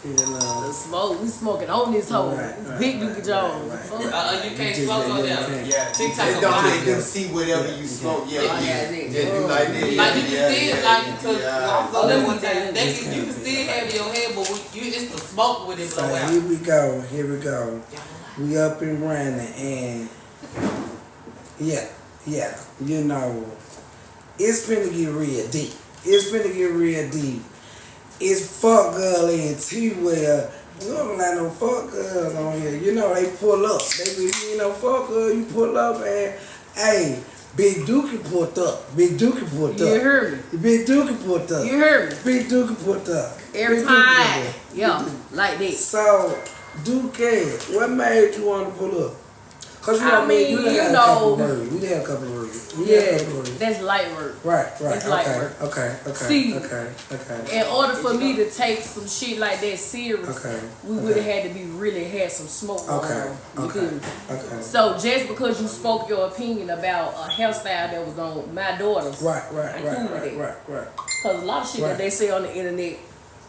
The smoke, we smoking on this hoe. Big Dookie Jones. You can't smoke on them. Yeah, TikTok they don't make them see whatever you smoke. Yeah, just do like that. Like you can still, like, cause I'm gonna let one time. You can still have your head, but it's the smoke with it blow out. Here we go. We up and running, and yeah, you know, it's finna get real deep. It's fuck girl and T-Well. We don't like no fuck girls on here. You know, they pull up. They be, you know, fuck girl, you pull up and, hey, Big Dookie pulled up. You heard me. Big Dookie pulled up. You heard me. Big Dookie pulled up. Every time. Yeah, like this. So, Dookie, what made you want to pull up? Cause I mean, we had a couple of words. That's light work. Right. That's light work. Okay. See, okay. In order for me to take some shit like that serious, we would have had to had some smoke going on. You feel me? Okay. So just because you spoke your opinion about a hairstyle that was on my daughters, right. Because a lot of shit that they say on the internet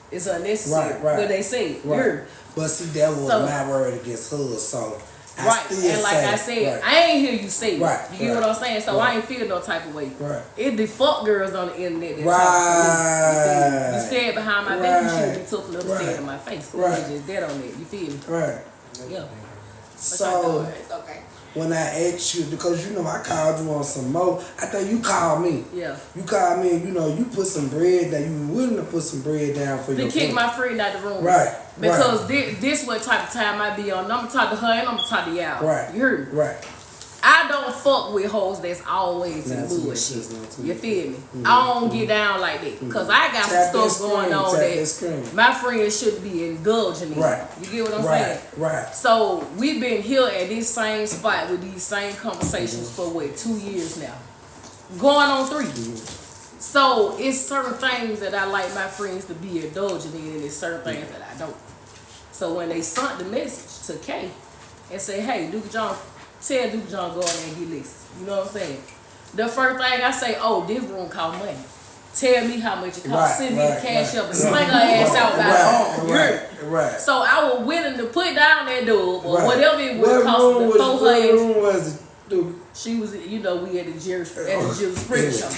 is unnecessary. Right. But they say, But see, that was my word against hers, so. And like I said, I ain't hear you say it. Right. You get what I'm saying? So I ain't feel no type of way. Right. It be fuck girls on the internet that talk to me. You said behind my back, you should be tough for them to say it in my face. Right. Just dead on it. You feel me? Right. Yeah. So it's okay. When I asked you, because you know I called you on some more, I think you called me. Yeah. You called me and you know you put some bread down. You willing to put some bread down for your to kick my friend out the room. Right. Because this what type of time I be on. I'm gonna talk to her and I'm gonna talk to y'all. Right. You heard me? Right. I don't fuck with hoes that's always in bullshit. You feel me? I don't get down like that. Because I got some stuff going on that my friends should be indulging in. Right. You get what I'm saying? Right. So we've been here at this same spot with these same conversations for 2 years now. Going on 3. So it's certain things that I like my friends to be indulging in, and it's certain things that I don't. So when they sent the message to Kay and say, hey, Dookie John, tell Dookie John go in there and get listed. You know what I'm saying? The first thing I say, oh, this room cost money. Tell me how much it costs. Send me the cash up and sling her ass out by home. Right. So I was willing to put down that dub or whatever it would cost to throw her What room was it, Dookie? She was, you know, we at the Jerry Spring show.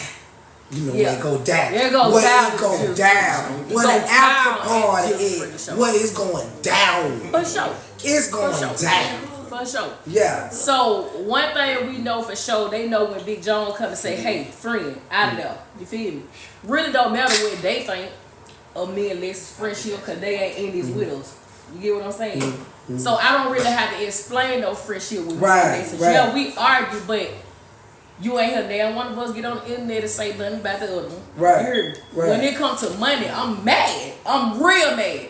You know where it go down. It goes down. Where it go down. Where the after party is. Where it's going down. For sure. It's going down. For sure. Yeah. So one thing we know for sure, they know when Big John come and say, hey, friend, out of there. You feel me? Really don't matter what they think of me and Lex's friendship because they ain't in these with us. You get what I'm saying? So I don't really have to explain no friendship with me and Lex. Yeah, we argue, but you ain't hear damn one of us get on the internet and say nothing about the other one. Right. You hear me? When it comes to money, I'm mad. I'm real mad.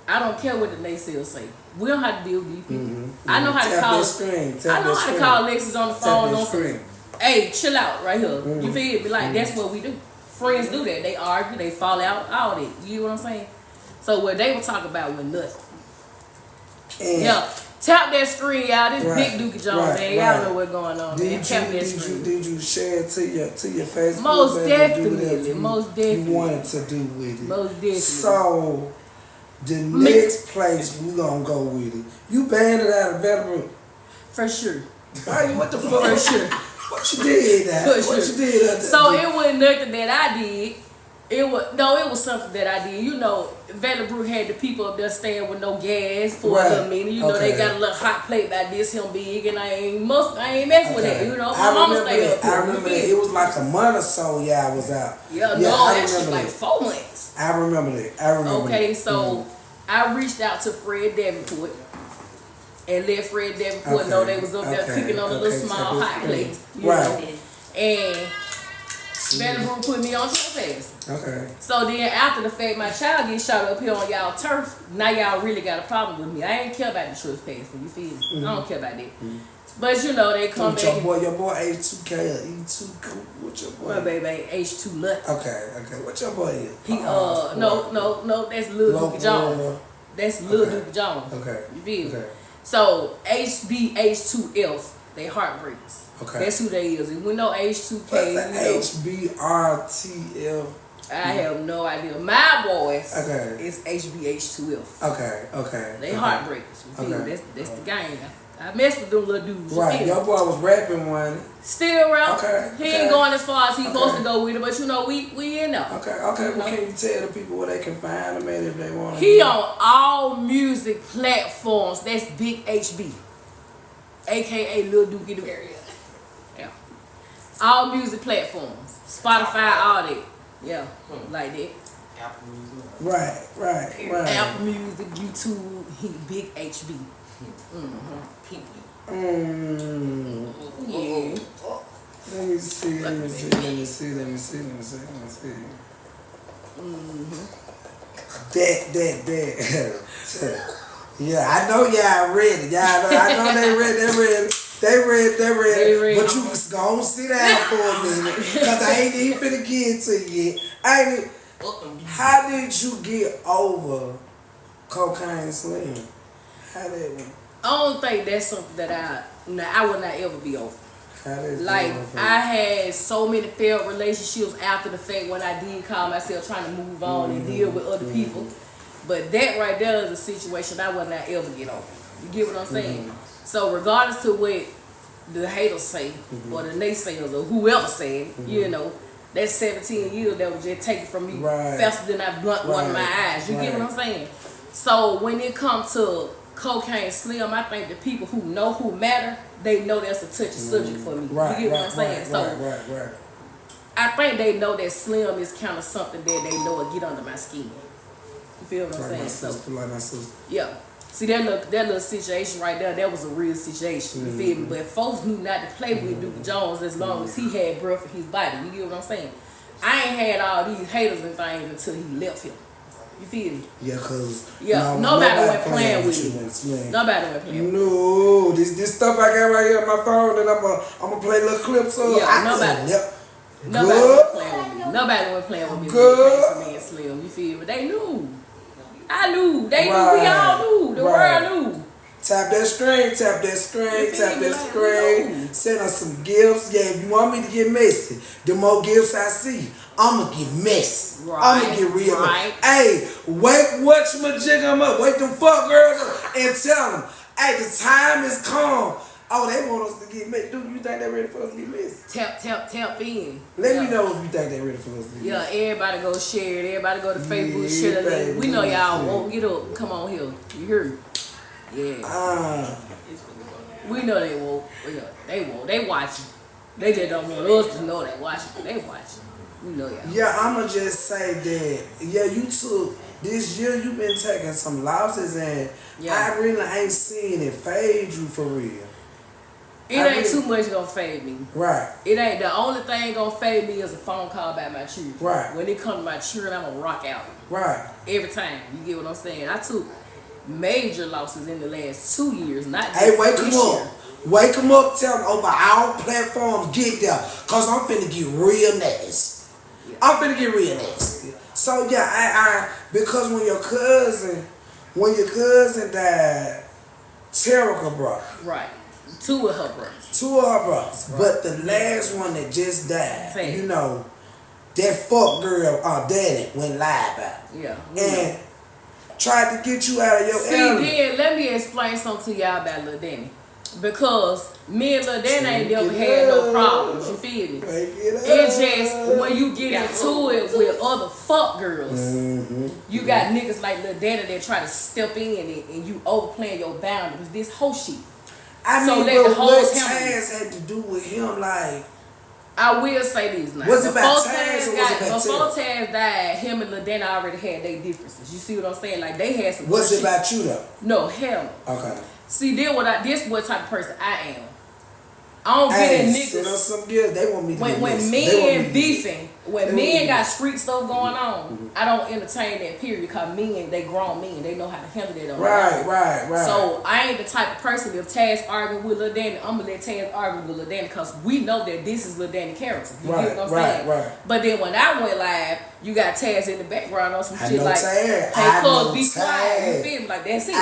I don't care what the naysayers say. We don't have to deal with these people. I know how to call. I know how to call Lexus on the phone. Hey, chill out right here. You feel me? Like that's what we do. Friends do that. They argue. They fall out. All that. You get what I'm saying? So what they were talking about was nothing. Yeah. Tap that screen, y'all. This big Dookie Jones, man. Y'all know what's going on, man. Tap that screen. Did you share it to your Facebook? Most definitely. You wanted to do with it. Most definitely. So the next place we gonna go with it. You banned it out of bedroom. For sure. What the fuck? For sure. What you did that? What you did? So it wasn't nothing that I did. It was something that I did. You know, Vanderbrook had the people up there staying with no gas for a little minute. You know, they got a little hot plate like this, him big, and I ain't messing with that. You know, my mama stayed up there. I remember that. It was like a month or so. Yeah, I was out. Yeah, no, that shit like 4 months. I remember that. Okay, so I reached out to Fred Davenport and let Fred Davenport know they was up there cooking on a little small hot plate. You know? And Vanderbrook put me on trespass. Okay. So then after the fact, my child gets shot up here on y'all turf. Now y'all really got a problem with me. I ain't care about the trespassing. You feel me? I don't care about that. But you know they come back. Your boy H2K or E2. What's your boy? My baby ain't H2 nothing. Okay. What your boy is? He no. That's Lil Dookie Jones. That's Lil Dookie Jones. Okay. You feel me? Okay. So HBH2F, they heartbreaks. Okay. That's who they is. And we know H2K. What's the HBRTF? I have no idea. My voice Okay. is HBH2F. Okay. They heartbreakers. You feel me? That's the game. I mess with them little dudes. Right. Your boy was rapping one. Still around. Okay. He ain't going as far as he supposed to go with it, but you know, we in there. Okay. Well, can you tell the people where they can find him at if they want to? He on all music platforms. That's Big HB. AKA Lil Dookie Dook. Yeah. All music platforms. Spotify, all that. Yeah. Like that. Apple Music. Right. Apple Music, YouTube, he Big HB. Pinky. Yeah. Let me see. That. Yeah, I know y'all read it. I know they read. But you just gonna sit down for a minute, cause I ain't even finna get to you yet. How did you get over Cocaine Slim? How that went? I don't think that's something that I would not ever be over. Like, over? I had so many failed relationships after the fact when I did call myself trying to move on and deal with other people. But that right there is a situation I would not ever get over. You get what I'm saying? So regardless to what the haters say or the naysayers or whoever said, you know, that's 17 years that was just taken from me faster than I blunt one of my eyes. You get what I'm saying? So when it comes to Cocaine Slim, I think the people who know who matter, they know that's a touchy subject for me. You get what I'm saying? So I think they know that Slim is kind of something that they know will get under my skin. You feel what I'm saying? Like my sister. Yeah. See that little situation right there, that was a real situation. You feel me? But folks knew not to play with Duke Jones as long as he had breath in his body. You get what I'm saying? I ain't had all these haters and things until he left him. You feel me? Yeah, cause nobody went playing with me. Nobody went playing with me. No, this stuff I got right here on my phone, and I'm gonna play little clips of. Yeah, nobody went playing with me. Nobody went playing with me. Good. Me and Slim, you feel me? They knew. I knew. They knew. We all knew. The world knew. Tap that string. Send us some gifts. Yeah, if you want me to get messy, the more gifts I see, I'ma get messy. I'ma get real. Hey, watch my jig them up. Wake them fuck girls up and tell them, hey, the time is come. Oh, they want us to get messy. Dude, you think they ready for us to get messy? Tap in. Let me know if you think they ready for us to get messy. Yeah, everybody go share it. Everybody go to Facebook, share the link. We know y'all won't get up. Come on here. You hear me? Yeah. We know they won't. They won't. They watching. They just don't want us to know they watching. They watching. We know y'all. Yeah, I'ma just say that. Yeah, you took this year. You been taking some losses, and I really ain't seen it fade you for real. It ain't too much gonna fade me. Right. It ain't. The only thing gonna fade me is a phone call about my children. Right. When it comes to my children, I'm gonna rock out. Right. Every time. You get what I'm saying? I took major losses in the last 2 years. Not just hey, wake this them up. year. Wake them up. Tell them over all platforms. Get there, cause I'm finna get real nasty. Yeah. I'm finna get real nasty. So yeah, I because when your cousin died, Terica brought. Right. Two of her brothers. Right. But the last one that just died, you know, that fuck girl, daddy went live about. Yeah. And tried to get you out of your element. See, then let me explain something to y'all about Lil Danny. Because me and Lil Danny ain't never had no problems, you feel me? It's just when you get into it with other fuck girls, you got niggas like Lil Danny that try to step in and you overplaying your boundaries. This whole shit. I mean, but what Taz had to do with him, like... I will say this now. Was it about Taz or was it about before Taz died, him and Lil Danny already had their differences. You see what I'm saying? Like, they had some... Was it about you, though? No, hell no. Okay. See, this what type of person I am. I don't get in niggas. Some girls, they want me to when men beefing, when men got street stuff going on, I don't entertain that period because men, they grown men, they know how to handle that. Right. So I ain't the type of person, if Taz arguing with Lil Danny, I'm gonna let Taz argue with Lil Danny because we know that this is Lil Danny character. You get what I'm saying? Right. But then when I went live, you got Taz in the background on some shit like, Taz. hey, cuz, be quiet. You feel me? Like, that's it.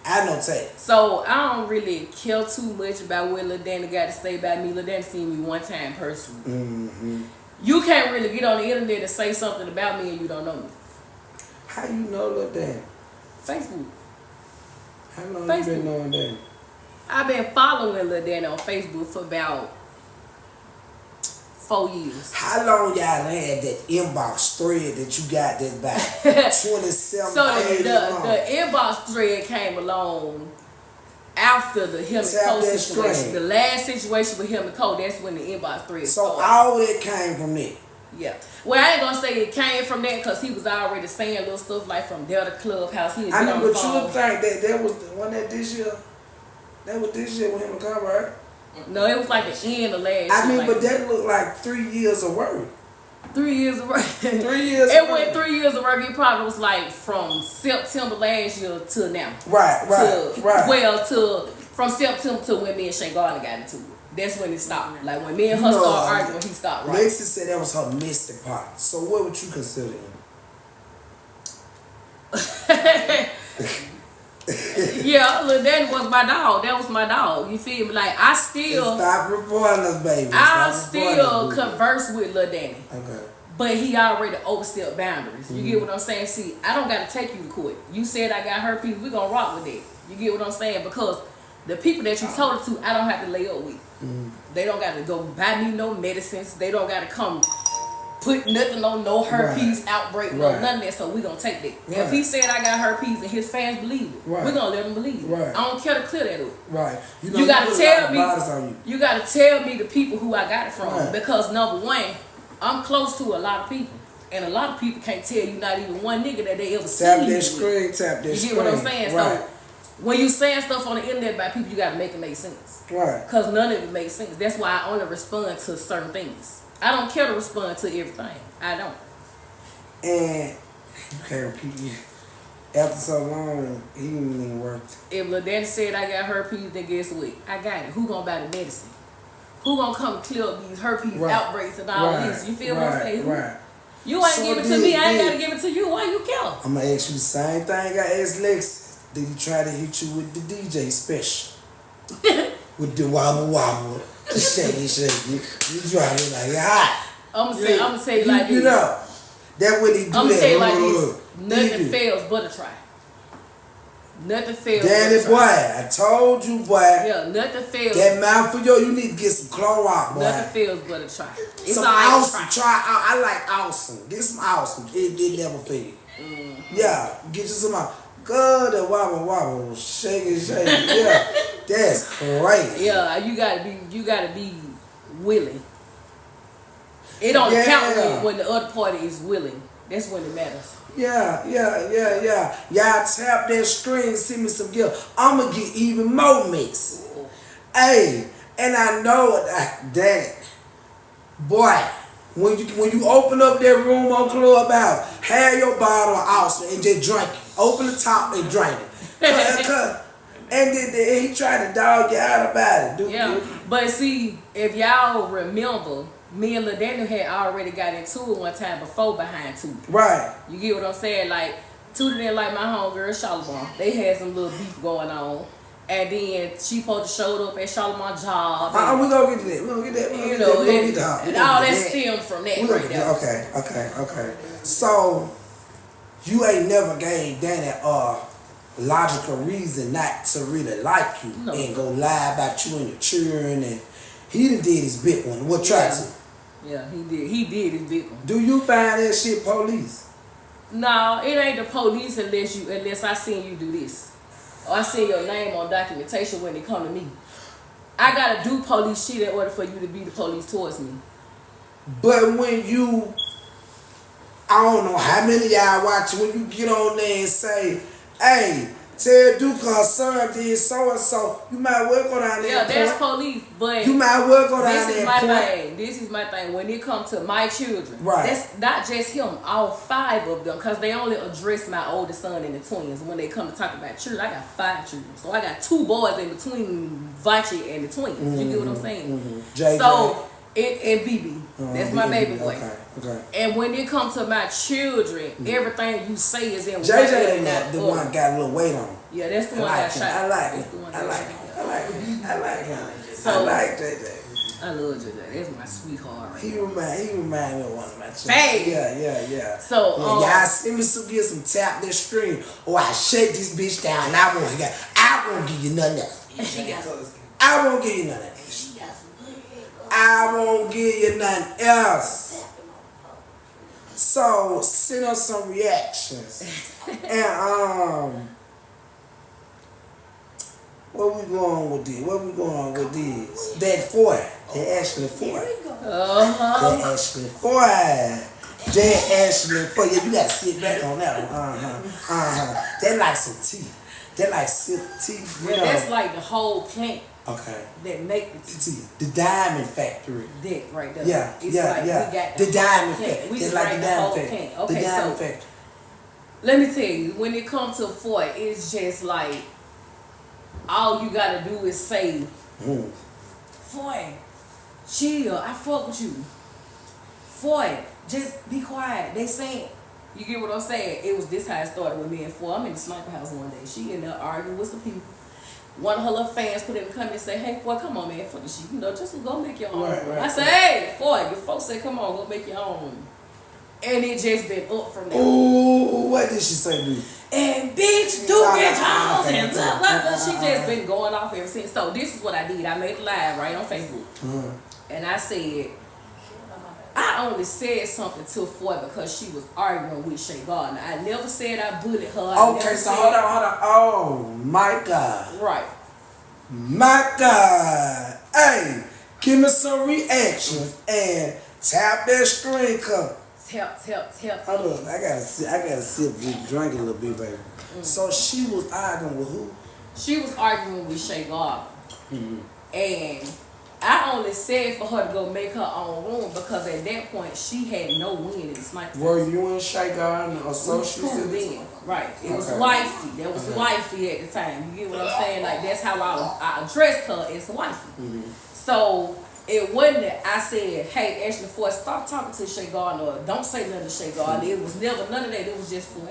I know Taz. So I don't really care too much about what Lil Danny got to say about me. Lil Danny seen me one time personally. You can't really get on the internet and say something about me and you don't know me. How you know Lil Danny? Facebook. How long you been knowing Danny? I've been following Lil Danny on Facebook for about 4 years. How long y'all had that inbox thread that you got that back? 27 So pages long. the inbox thread came along after the him and Cole situation. The last situation with him and Cole, that's when the inbox thread started. All that came from there. Yeah. Well, I ain't gonna say it came from that because he was already saying little stuff like from Delta Clubhouse. He I mean, but you would think that was the one that this year. That was this year with him and Cole, right? No, it was like the end of last year. I mean, like, but that looked like 3 years of work. 3 years of work. 3 years. It went 3 years of work. It probably was like from September last year to now. Right. Well, from September to when me and Shay Gardner got into it. That's when it stopped. Like when me and her started arguing, he stopped writing. Lexi said that was her mystic part. So what would you consider him? Yeah, Lil Danny was my dog. That was my dog. You feel me? Like I still stop reporting us, baby. I still converse with Lil Danny. Okay. But he already overstepped boundaries. You get what I'm saying? See, I don't gotta take you to court. You said I got herpes, we gonna rock with that. You get what I'm saying? Because the people that you told it to, I don't have to lay up with. They don't gotta go buy me no medicines. They don't gotta come put nothing on no herpes outbreak, no none of that. So we gonna take that. If he said I got herpes and his fans believe it, we gonna let them believe it. I don't care to clear that up. Right. You gotta tell me. You gotta tell me the people who I got it from because number one, I'm close to a lot of people, and a lot of people can't tell you not even one nigga that they ever seen. Tap that screen. Tap that screen. You get what I'm saying? So when you saying stuff on the internet about people, you gotta make it make sense. Right. Because none of it makes sense. That's why I only respond to certain things. I don't care to respond to everything. I don't. And you can't repeat it. After so long, he didn't even work. If Lil Danny said I got herpes, then guess what? I got it. Who gonna buy the medicine? Who gonna come clear up these herpes outbreaks and all this? You feel what I'm saying? You ain't give it to me. I ain't gotta give it to you. Why you care? I'm gonna ask you the same thing I asked Lex. Did he try to hit you with the DJ special? With the wobble wobble, shake. You drive it like hot. I'm gonna say it like this. You know, that when he do I'm that. gonna say it like this. Nothing fails but a try. Nothing fails. Danny boy, I told you, boy. Yeah, nothing fails. That mouth for you need to get some Clorox, boy. Nothing fails but a try. It's some awesome. Try. I like awesome. Get some awesome. It never fail. Yeah, get you some. Good, the wobble, shake. Yeah, that's great. Yeah, you gotta be willing. It don't count when the other party is willing. That's when it matters. Yeah. Y'all tap that screen, send me some gift. I'ma get even more mix. Hey, and I know that boy. When you open up that room on Clubhouse, have your bottle of awesome and just drink it. Open the top and drink it. And then he tried to dog you out about it. Yeah, but see, if y'all remember, me and Lil Danny had already got into it one time before behind Tootie. Right. You get what I'm saying? Like, Tootie didn't like my homegirl, Charlamagne. They had some little beef going on. And then she supposed to showed up at Charlamagne's job. We gonna get to that. We gonna get that. You know, and all that stemmed from that right there. Okay. So, you ain't never gave Danny a logical reason not to really like you and go lie about you and your children, and he done did his big one. What tried to? Yeah, he did. He did his big one. Do you find that shit police? No, it ain't the police unless I seen you do this. Or I see your name on documentation when they come to me. I gotta do police shit in order for you to be the police towards me. But when you, I don't know how many of y'all watch, when you get on there and say, hey, tell Duke her son did so and so, you might well go down there. Yeah, that's police, but you might well go down there. This is my thing. When it comes to my children, right. That's not just him. All 5 of them, because they only address my oldest son and the twins. When they come to talk about children, I got 5 children, so I got 2 boys in between Vachi and the twins. You get what I'm saying? So and BB, that's my baby boy. Okay. And when it comes to my children, everything you say is in JJ ain't the one got a little weight on him. Yeah, that's the one that got shot. I like him. I like him. So, I like JJ. I love JJ. That's my sweetheart. Right He remind me of one of my children. Hey. Yeah. So, y'all see me get some tap this string, or I shake this bitch down. I won't give you nothing else. I won't give you nothing else. I won't give you nothing else. So send us some reactions. And where we going with this? That for it. They actually for it. They actually for it. They actually for you. You gotta sit back on that one. They like some tea. They like sip tea. Yeah, that's like the whole plant. Okay. That make the tea. The diamond factory. That right there. Yeah, it's yeah. We got the diamond factory. We It's like like the whole diamond factory. plant. Okay, the diamond so factory. let me tell you, when it comes to Fort, it's just like all you gotta do is say, Fort, chill, I fuck with you. Fort, just be quiet. They saying, you get what I'm saying? It was this how it started with me and Fort. I'm in the sniper house one day. She in there arguing with some people. One of her little fans put in the comment and say, hey, Fort, come on, man, fuck the shit. You know, just go make your own. Right, I said, hey, Fort, your folks said, come on, go make your own. And it just been up from there. Ooh, what did she say to me? And bitch, Duke and Jones and blah, blah, blah. She just been going off ever since. So this is what I did. I made a live right on Facebook. And I said, I only said something to Foy because she was arguing with Shay Gardner. I never said I bullied her. Okay, so hold on. Oh, my God. Right. My God. Hey, give me some reactions and tap that string cup. Tap. Hold on, I gotta sip this drink a little bit, baby. So she was arguing with who? She was arguing with Shay Gardner. And I only said for her to go make her own room because at that point she had no win in the sniper. Were you and Shay Gardner associates? Cool then, right? It was wifey. That was wifey at the time. You get what I'm saying? Like that's how I addressed her as wifey. So it wasn't that I said, hey, Ashley Ford, stop talking to Shay Gardner or don't say nothing to Shay Gardner. It was never none of that. It was just for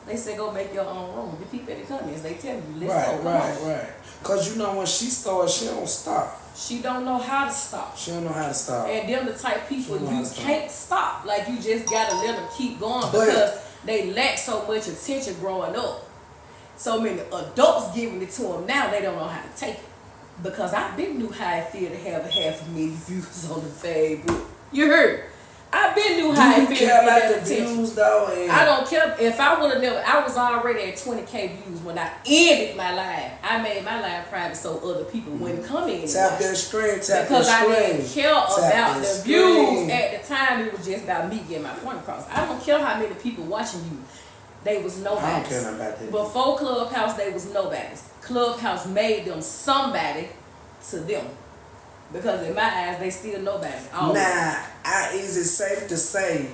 they said go make your own room. The people in the comments, they tell you, let's go. Right. Cause you know when she starts, she don't stop. She don't know how to stop. She don't know how to stop. And them the type people you can't stop. Like you just gotta let them keep going because they lack so much attention growing up. So many adults giving it to them now, they don't know how to take it. Because I been knew how it feel to have 500,000 views on the Facebook. You heard? I been knew how it feel to care get about that the attention. views though. I don't care if I would have never. I was already at 20K views when I ended my live. I made my live private so other people wouldn't come in. Tap that screen, because I didn't care about the views at the time. It was just about me getting my point across. I don't care how many people watching you. They was nobody. I don't care about that. Before Clubhouse, they was nobody. Clubhouse made them somebody to them. Because in my eyes, they still nobody. Now, is it safe to say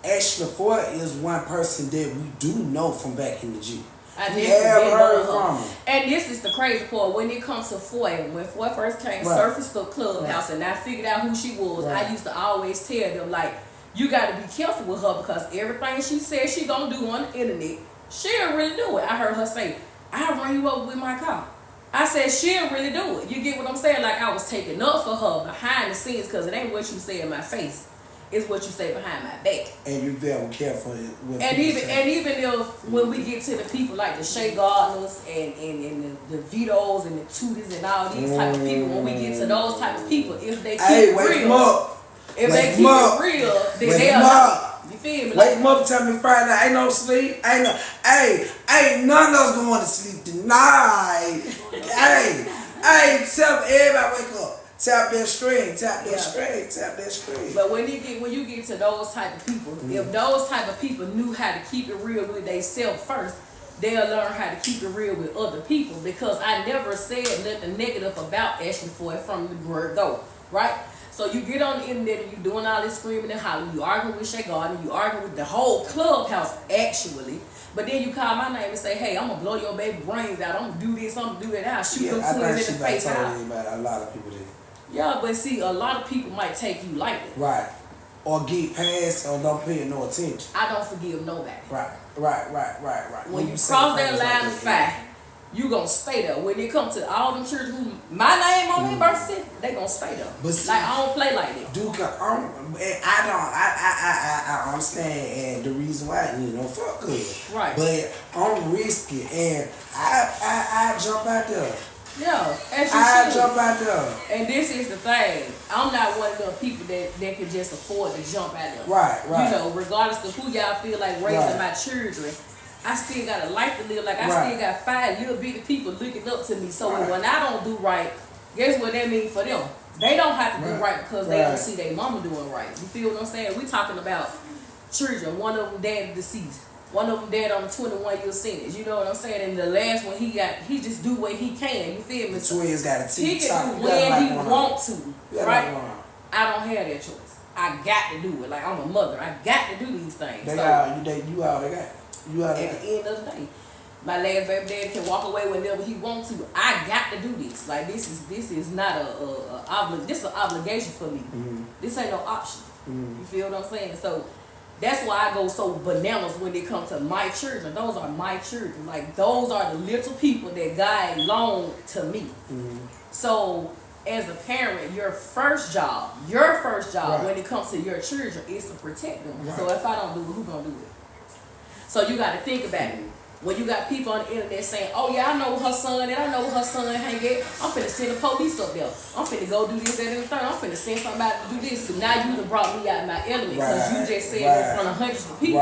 Ashley Ford is one person that we do know from back in the G? We have heard from her. And this is the crazy part. When it comes to Foy, when Foy first came surfaced to Clubhouse and I figured out who she was, I used to always tell them, like, you got to be careful with her because everything she says she going to do on the internet, she'll really do it. I heard her say, I'll run you up with my car. I said, she'll really do it. You get what I'm saying? Like, I was taking up for her behind the scenes because it ain't what you say in my face. It's what you say behind my back. And you very careful with even if when we get to the people like the Shay Gardners and the Vitos and the Tooties and all these type of people, when we get to those type of people, if they keep it real, if they keep it real, then they'll know. You feel me? Wake them up, tell me Friday night, ain't no sleep, ain't none of us going to sleep tonight. Tell everybody wake up. Tap that string. But when you get to those type of people, if those type of people knew how to keep it real with themselves first, they'll learn how to keep it real with other people. Because I never said nothing negative about Ashley Ford from the word go, right? So you get on the internet and you doing all this screaming and hollering, you arguing with Shay Gardner, you arguing with the whole Clubhouse actually. But then you call my name and say, hey, I'm going to blow your baby brains out. I'm going to do this, I'm going to do that. I'll shoot them twins in the face out. A lot of people did. Yeah, but see, a lot of people might take you lightly. Right. Or get past or don't pay no attention. I don't forgive nobody. Right. When you cross that line of fire you gonna stay there. When it comes to all them children who my name on their birth certificate, they gonna stay there. But see, like I don't play like that. Duke, I understand, and the reason why, fuck good. Right. But I'm risky, and I jump out there. Yeah, as you I should. jump out there. And this is the thing. I'm not one of them people that can just afford to jump out there. Right. Regardless of who y'all feel like raising my children, I still got a life to live. Like, I still got 5 little bitty people looking up to me. So when I don't do right, guess what that means for them? They don't have to do right because they don't see their mama doing right. You feel what I'm saying? We talking about children. One of them dad deceased. One of them dead on 21-year sentence. You know what I'm saying? And the last one, he just do what he can. You feel me? The twins got a He TikTok. can do when he want to, right? I don't have that choice. I got to do it. Like, I'm a mother. I got to do these things. They so, got you out. They got you out. At the end of the day, my last baby daddy can walk away whenever he wants to. I got to do this. Like, this is not this is an obligation for me. This ain't no option. You feel what I'm saying? So that's why I go so bananas when it comes to my children. Those are my children. Like, those are the little people that God loaned to me. So as a parent, your first job when it comes to your children is to protect them. So if I don't do it, who gonna do it? So you got to think about it. When you got people on the internet saying, oh yeah, I know her son and I know her son hang at, I'm finna send the police up there. I'm finna go do this, that, and the third. I'm finna send somebody to do this. So now you done brought me out of my element because you just said in front of hundreds of people,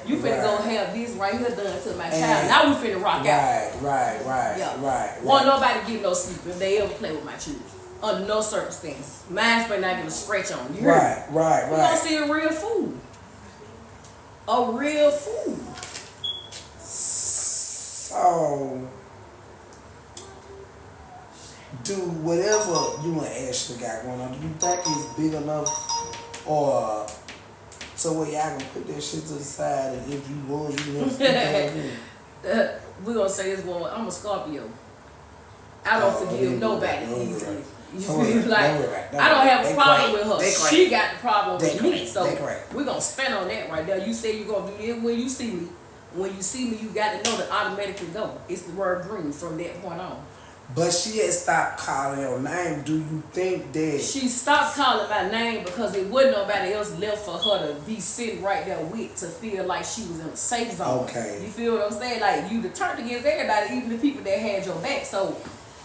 you finna go have this right here done to my child. Now we finna rock out. Right. Won't nobody get no sleep if they ever play with my children. Under no circumstances. Mine's been not get a scratch on. You heard me? Right. You gonna see a real fool. A real fool. So, do whatever you and Ashley got going on, do you think it's big enough or so where y'all can put that shit to the side and if you was, you never speak that We're gonna say this one, I'm a Scorpio. I don't forgive nobody easily. You feel like I don't have a problem with her. She got the problem with me. So we're gonna stand on that right there. You say you're gonna do this when you see me. When you see me, you got to know that automatically go. It's the word green from that point on. But she had stopped calling your name. Do you think that she stopped calling my name because it wasn't nobody else left for her to be sitting right there with to feel like she was in a safe zone? Okay. You feel what I'm saying? Like, you turned against everybody, even the people that had your back. So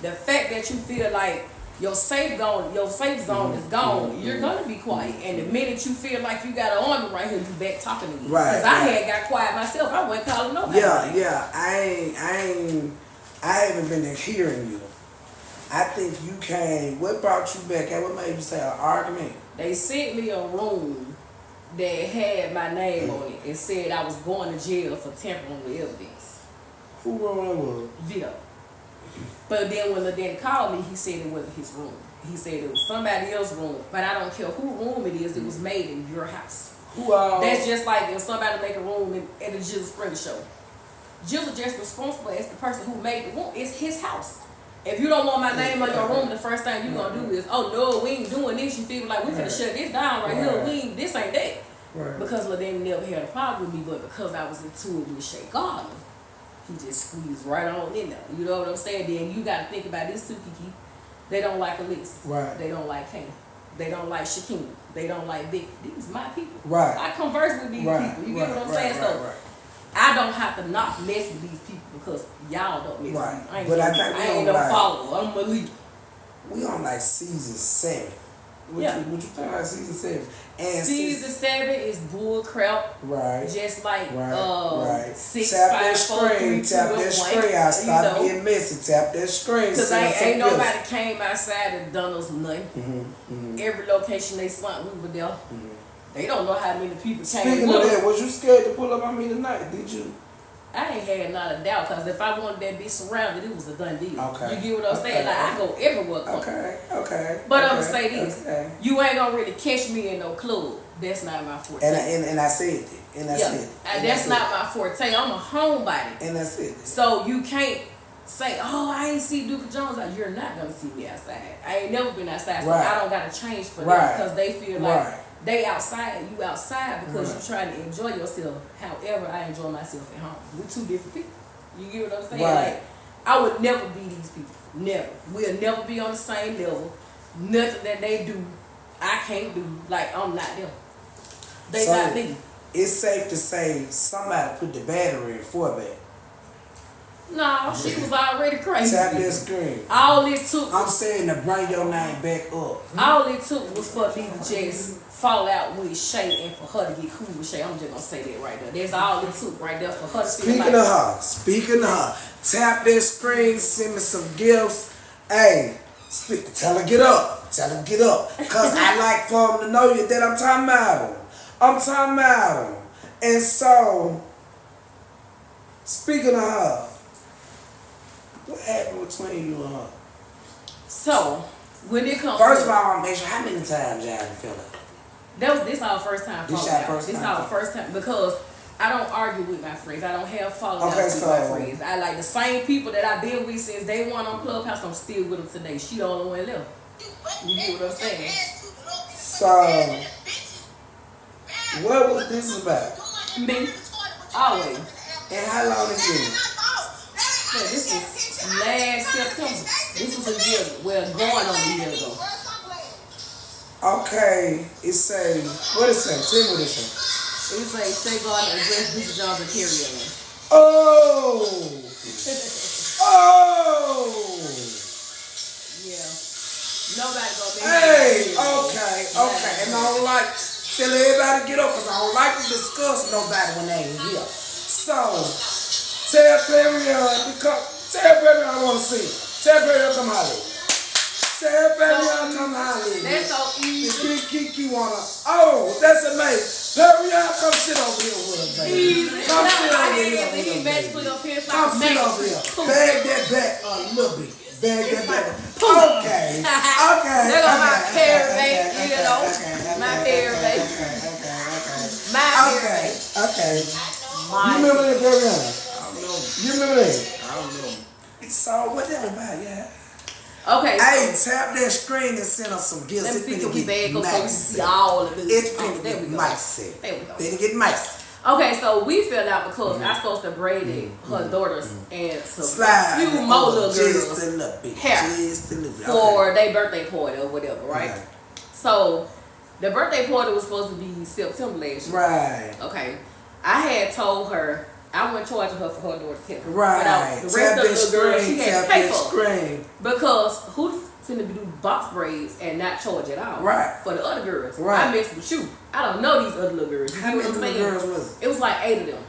the fact that you feel like your safe zone is gone, you're gonna be quiet. And the minute you feel like you got an army right here, you back talking to me. Because I had got quiet myself. I wasn't calling nobody. Yeah. I haven't been hearing you. I think you came. What brought you back? What made you say an argument? They sent me a room that had my name on it and said I was going to jail for tampering with evidence. Who room that was? Vito. But then when the daddy called me, he said it wasn't his room. He said it was somebody else's room. But I don't care who room it is. It was made in your house. That's just like if somebody make a room at a Jill Springer show. Jill's just responsible as the person who made the room. It's his house. If you don't want my name on your room, the first thing you gonna do is, oh no, we ain't doing this. You feel like we finna shut this down right here. This ain't that. Because LaDain never had a problem with me, but because I was into it with Shay Gardner, he just squeezed right on in there. You know what I'm saying? Then you got to think about this too, Kiki. They don't like Elise. They don't like Kane. They don't like Shakina. They don't like Vic. These my people. I converse with these people. You get what I'm saying? So I don't have to not mess with these people because y'all don't mess with me. I ain't no follower. I'm a leader. We on like season 7. What you think about season 7? And season 7 is bull crap. Just like 6, tap 5, 4, 3, 2, 1. Tap that screen. I stop getting messy. Tap that screen. Because ain't nobody came outside and done us nothing. Every location they slumped, we were there. They don't know how many people came. Speaking of that, was you scared to pull up on me tonight? Did you? I ain't had not a doubt because if I wanted that bitch surrounded, it was a done deal. You get what I'm saying? Like, I go everywhere. Okay. But I'm going to say this. You ain't going to really catch me in no club. That's not my forte. And I said it. That's not my forte. I'm a homebody. And that's it. So you can't say, oh, I ain't see Duke Jones. Like, you're not going to see me outside. I ain't never been outside. So I don't got to change for them because they feel like they outside, you outside because you're trying to enjoy yourself. However, I enjoy myself at home. We're two different people. You get what I'm saying? Like, I would never be these people. Never. We'll never be on the same level. Nothing that they do, I can't do. Like, I'm not them. They So, not me. It's safe to say somebody put the battery in for a bag. No, she was already crazy. Tap that screen. All it took. I'm saying to bring your name back up. All it took was for me to just fall out with Shay and for her to get cool with Shay. I'm just gonna say that right there. That's all it took right there for her to feel like. Speaking of her, tap that screen, send me some gifts. Hey, tell her get up. Tell her get up. Cause I like for them to know you that I'm talking about them. I'm talking about them. And so, speaking of her, what happened between you and her? So, when it comes First of all, I want to make sure how many times y'all feel it? This our first time falling out. This our first time because I don't argue with my friends. I don't have falling outs with my friends. I like the same people that I've been with since day one on Clubhouse. I'm still with them today. She the only one left. You get what I'm saying? So, what was this about? Me, always. And how long it been? Yeah, this was last September. This was a year, well, going on a year ago. Okay, it say, what it say? Tell me what it say. It say Shay Gardner addressed Duke Jones and carry on. Oh! Oh! Yeah. Nobody gonna be Hey, okay. And I don't like, tell everybody to get up because I don't like to discuss nobody when they ain't here. So, tell Perry to come, tell Perry I want to see him. Tell Perry to come holler. Tell Perry to come holler. That's so easy. If Big Kiki wanna, oh, that's amazing. Perry, come sit over here with us, baby. Easy. Come sit over here with He us, basically baby. up here Come sit over here. Bag that back a little bit. Bag that back. Okay. There go my pair, baby. You know, my pair, baby. My pair, baby. Okay. My You remember that, Perry? I don't know. You remember that? I don't know. So, what that about, yeah? Okay. Hey, tap that screen and send us some gifts. Let me It's see if we finna bag get so we can see nice. all of this. It's Oh, finna there get we go. nice. There we go. Finna get nice. Okay, so we fell out because I supposed to braid her daughters and some Slide few more little just girls a little bit. hair Just a little bit. for their birthday party or whatever, right? Okay. So the birthday party was supposed to be September last year. Right. Okay. I had told her I wasn't charging her for her daughter's hair. Right. The rest of the little girls she had to pay for. Screen. Because who's finna do box braids and not charge at all? Right. For the other girls. Right. I messed with you. I don't know these other little girls. You How get many what I'm little saying? girls was it? It was like 8 of them.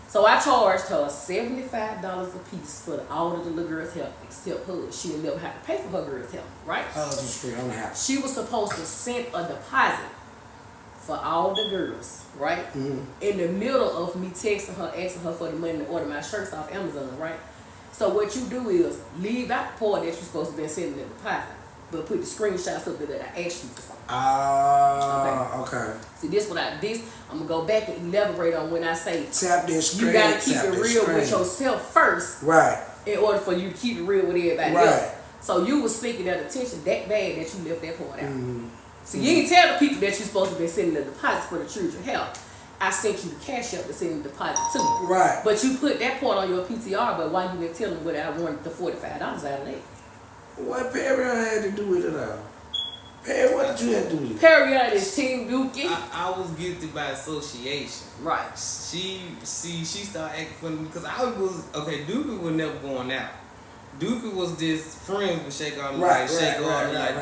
So I charged her $75 a piece for all of the little girls' hair except hers. She would never have to pay for her girls' hair, right? Hers was free on the house. She was supposed to send a deposit for all the girls, right? Mm-hmm. In the middle of me texting her, asking her for the money to order my shirts off Amazon, right? So what you do is leave out the part that you're supposed to be sending the deposit, but put the screenshots up there that I asked you for something. Okay. See, I'm gonna go back and elaborate on when I say Tap that screen. you gotta keep tap it that real screen. with yourself first, Right. in order for you to keep it real with everybody Right. else. So you was seeking that attention that bad that you left that part out. Mm-hmm. So you ain't tell the people that you're supposed to be sending the deposits for the children's health. I sent you the cash up to send the deposit to. Right. But you put that part on your PTR, but why you didn't tell them what I wanted the $45 out of that? What Perry had to do with it all? Perry, what did you have to do with it? Perry is Team Dookie. I was guilty by association. Right. She started acting funny because Dookie was never going out. Dookie was just friends with Shay Gardner,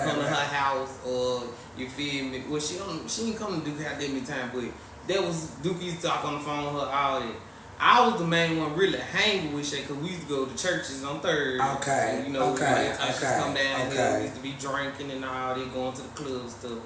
come to her house or you feel me. Well, she ain't come to Dookie house that many times, but that was Dookie's talk on the phone with her all that. I was the main one really hanging with Shay because we used to go to churches on Thursday. Okay. So, come down here. We used to be drinking and all that, going to the club and stuff.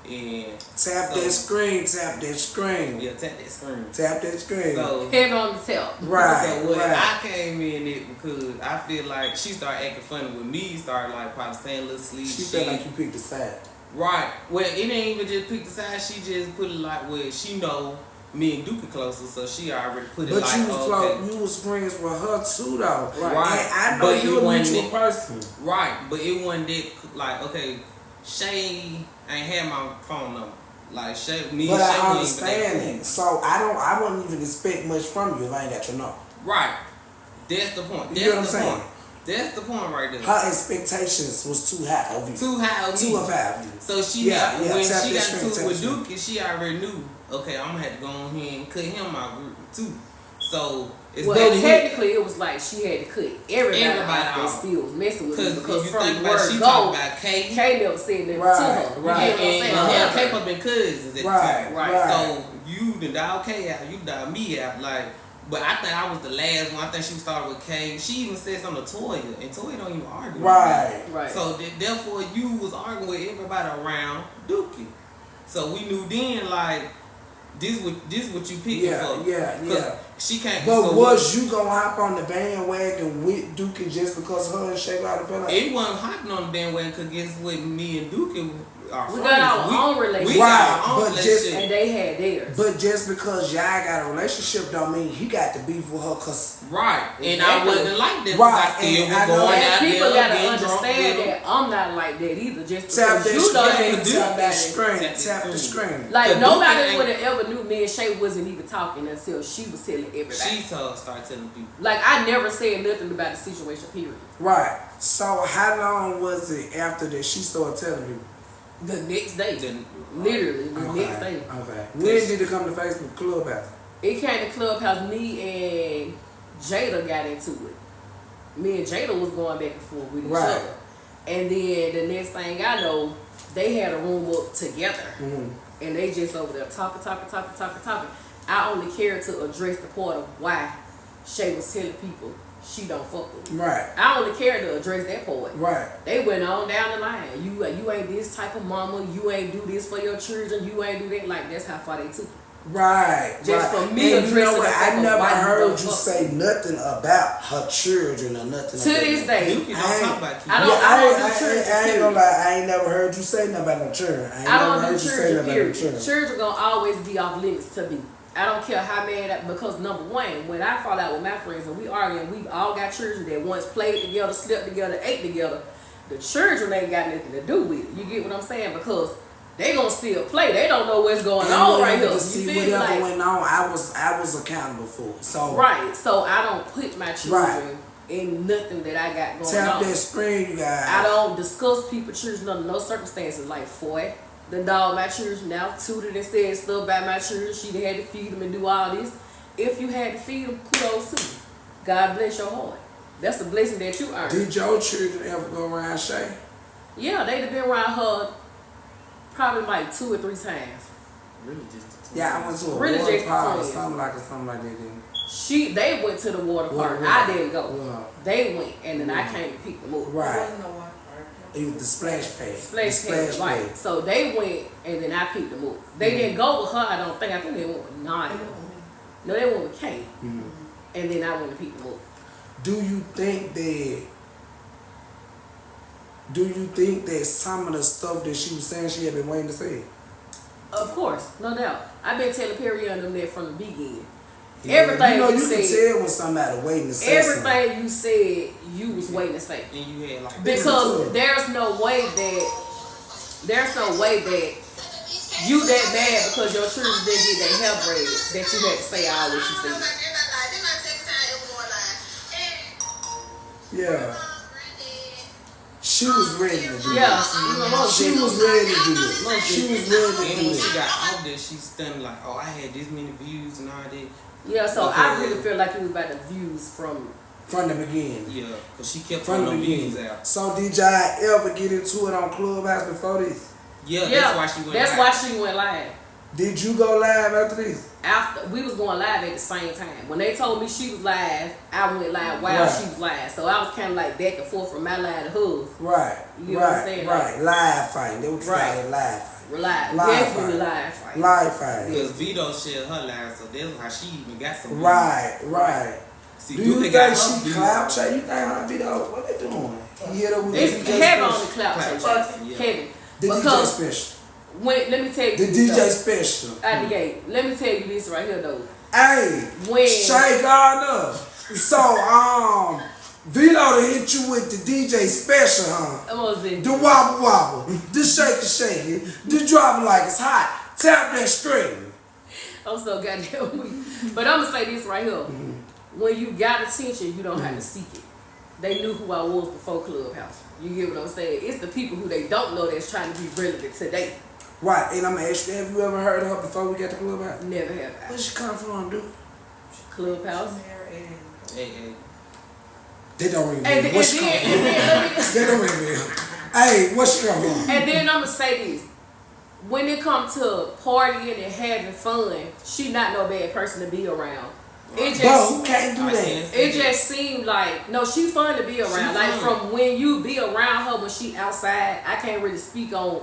And tap that screen. Tap that screen. Yeah, tap that screen. Tap that screen. So, head on the tail. Right. So I came in it because I feel like she started acting funny with me. Started like probably staying a little sleep. She felt like you picked a side. Right. Well, it ain't even just pick the side. She just put it like, well, she know me and Dookie closer, so she already put it but like, you was close. You was friends with her too, though. Right. And I know you a mutual person. Right. But it wasn't that like, okay, Shay ain't had my phone number. Like Shay, me but and Shay I understand even it. So I wouldn't even expect much from you if I ain't got your number. Right. That's the point. You know what I'm saying? That's the point right there. Her expectations was too high of you. Too high of me. 2 or 5 views. So she when she got screen, into it with Dookie, she already knew, okay, I'm gonna have to go on here and cut him out group too. So it's technically it was like she had to cut everybody out that still was messing with her because if you from think the about word she go, talking about K never said that to her. Right. And K up been cousins at the time. Right. So you the dog K out, you dog me out, like. But I think I was the last one. I think she started with K. She even said something to Toya, and Toya don't even argue. Right. So therefore, you was arguing with everybody around Dookie. So we knew then, like, this what you picking for. Yeah. She can't. But so was you gonna hop on the bandwagon with Dookie just because her and Shay got to feel like? It wasn't hopping on the bandwagon because guess what? Me and Dookie. We got our own relationship. We got our own relationship. And they had theirs. But just because y'all got a relationship don't mean he got to beef with her cause and I wasn't like that. Right. I still was going out people there gotta getting understand drunk that I'm not like that either. Just tap because you don't have to tap that screen. Like nobody would have ever knew me and Shay wasn't even talking until she was telling everybody. She started telling people. Like I never said nothing about the situation. Period. Right. So how long was it after that she started telling you? The next day. Literally the next day. Okay. When did it come to Facebook Clubhouse? It came to Clubhouse. Me and Jada got into it. Me and Jada was going back and forth with each other. And then the next thing I know, they had a room up together. And they just over there talking. I only cared to address the part of why Shay was telling people she don't fuck with me. Right. I only cared to address that part. Right. They went on down the line. You ain't this type of mama. You ain't do this for your children. You ain't do that. Like that's how far they took it. Right. Just for me addressing the fact I never heard you say nothing about her children or nothing. To this day, I ain't gonna lie. I ain't never heard you say nothing about no children. I don't do children. Period. Children gonna always be off limits to me. I don't care how mad, because number one, when I fall out with my friends and we arguing, we all got children that once played together, slept together, ate together. The children ain't got nothing to do with it. You get what I'm saying? Because they gonna still play. They don't know what's going on right here. You feel whatever went on, I was accountable for it. So right. So I don't put my children in nothing that I got going on. Tap that screen, you guys. I don't discuss people's children under no circumstances. Like Foy, the dog my children now tutored and said stuff about my children. She had to feed them and do all this. If you had to feed them, kudos to you. God bless your heart. That's a blessing that you earned. Did your children ever go around Shay? Yeah, they'd have been around her probably like 2 or 3 times. Really just I went to a really water just park or something like that. Didn't they went to the water park. I didn't go. They went, and then I came to pick them up. Right. It was the splash pad. Splash pad, right. So they went, and then I picked them up. They didn't go with her, I don't think. I think they went with Naya. No, they went with Kay. And then I went to pick them up. Do you think that some of the stuff that she was saying she had been waiting to say? Of course, no doubt. I've been telling Perry and them that from the beginning. Yeah, everything you said, can tell when somebody waiting to say everything something. You said, you was waiting to say. And you had like because there's no way that you that mad because your children didn't get their hair braided that you had to say all what you said. Yeah. She was ready to do it. Yeah. She was ready to do it. She was ready to do when it. she got out there, she stunned like, oh, I had this many views and all that. Yeah, so I really feel like it was about the views from the beginning. Yeah, because she kept from the views out. So did y'all ever get into it on Clubhouse before this? Yeah, that's why she went live. That's why she went live. Did you go live after this? After we was going live at the same time. When they told me she was live, I went live while she was live. So I was kind of like back and forth from my live to hers. Right. You know what I'm saying? Right. Live fighting. They were trying live fighting. Live definitely live fighting. Live fighting. Because Vito shared her live, so that's how she even got some. Right. See, do you think she clout chase? You think her Vito? What they doing? He hit her with it's heavy on the clout chase. Heavy. The DJ special. Let me tell you the DJ special. At the gate. Let me tell you this right here though. Hey, Shay Gardner. So Vito to hit you with the DJ special, huh? The wobble wobble, the shaky, the drop like it's hot. Tap that screen. I'm so goddamn weak. But I'm gonna say this right here. When you got attention, you don't have to seek it. they knew who I was before Clubhouse. You get what I'm saying? It's the people who they don't know that's trying to be relevant today. Right, and I'm gonna ask you, have you ever heard of her before we got to Clubhouse? Never have I. Where she come from, dude? Clubhouse. Hey. They don't ring And me. Where she come from? They don't ring me. Hey, where she come from? And then I'm gonna say this. When it comes to partying and having fun, she not no bad person to be around. It just, Bro, who can't do that? it just seemed like, no, she fun to be around. Like from when you be around her when she outside, I can't really speak on,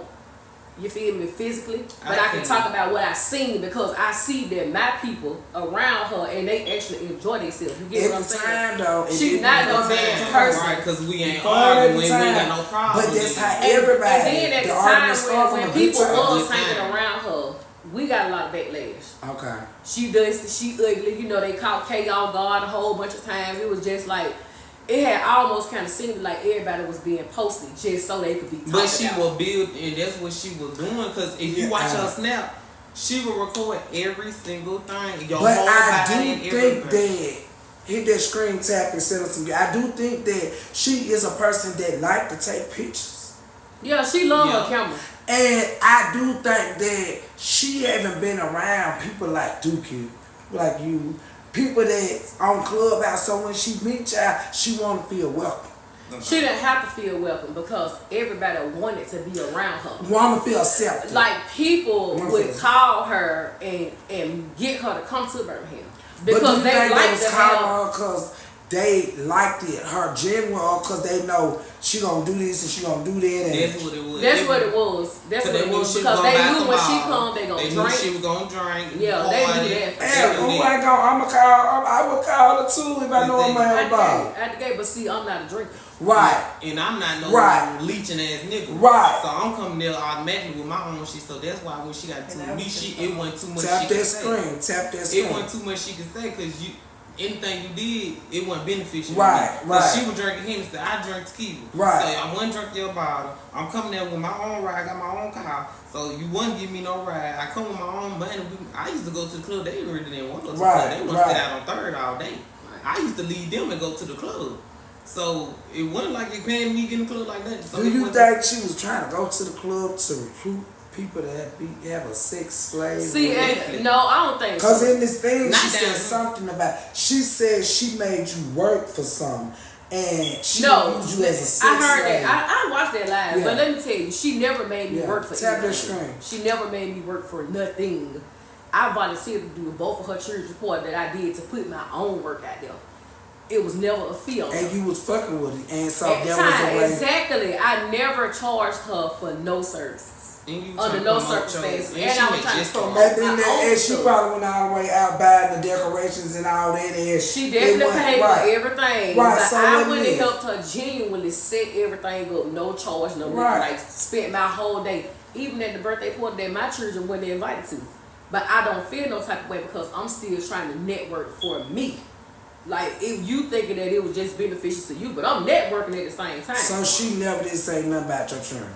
you feel me, physically, but I can talk about what I seen because I see that my people around her and they actually enjoy themselves. You get what I'm saying? Though, She's not no bad person. Right, because we ain't arguing, we ain't got no problem. But that's how everybody. And then at the time when people was hanging around her, we got a lot of backlash. Okay. She dusty, she ugly, you know, they caught K off guard a whole bunch of times. It was just like, it had almost kind of seemed like everybody was being posted just so they could be talked But she about. will build, and that's what she was doing, because if you watch her snap, she will record every single thing. Your But whole I body do and think everything. that, hit that screen tap and send it to me. I do think that she is a person that like to take pictures. Yeah, she love her camera. And I do think that she haven't been around people like Dookie, like you, people that on Clubhouse. So when she meet y'all, she want to feel welcome. She didn't have to feel welcome because everybody wanted to be around her. Want to feel accepted. Like people would call her and get her to come to Birmingham because they like to have. Because they liked it, her general, because they know she gonna do this and she gonna do that. And that's what it was. That's what it was. That's what it was. Because they knew when she come, they gonna drink. They knew she was gonna drink. Yeah, they knew that. And who ain't gonna? I would call her too if I know I'm gonna have a ball. At the gate, but see, I'm not a drinker. Right. And I'm not no leeching ass nigga. Right. So I'm coming there automatically with my own shit. So that's why when she got to me, it wasn't too much tap she that could screen. say. Tap that screen. It wasn't too much she could say because anything you did, it wasn't beneficial. Right, right. She was drinking Hennessy, I drank tequila. Right. So I wasn't drink your bottle. I'm coming there with my own ride, I got my own car. So you wouldn't give me no ride. I come with my own money. I used to go to the club. They really didn't want to go to the club. They want to sit out on Third all day. I used to leave them and go to the club. So it wasn't like they paying me to get in the club like that. So do you think she was trying to go to the club to recruit people that have a sex slave? See, no, I don't think so. Because in this thing, she said something about, she said she made you work for something. And she used you as a sex slave. I heard that. I watched that live. But let me tell you, she never made me work for tap that anything. screen. She never made me work for nothing. I volunteered to do both of her children's report that I did to put my own work out there. It was never a fee on her. And you was fucking with it. And so at that time, was a way. exactly. I never charged her for no services. Under no circumstances. And I was trying to promote my own and she stuff. probably went all the way out buying the decorations and all that. And she definitely paid for everything. Right, but so I wouldn't have helped her genuinely set everything up. No charge, no nothing. Like, spent my whole day. Even at the birthday party that my children weren't invited to. But I don't feel no type of way because I'm still trying to network for me. Like, if you thinking that it was just beneficial to you, but I'm networking at the same time. So she never did say nothing about your children?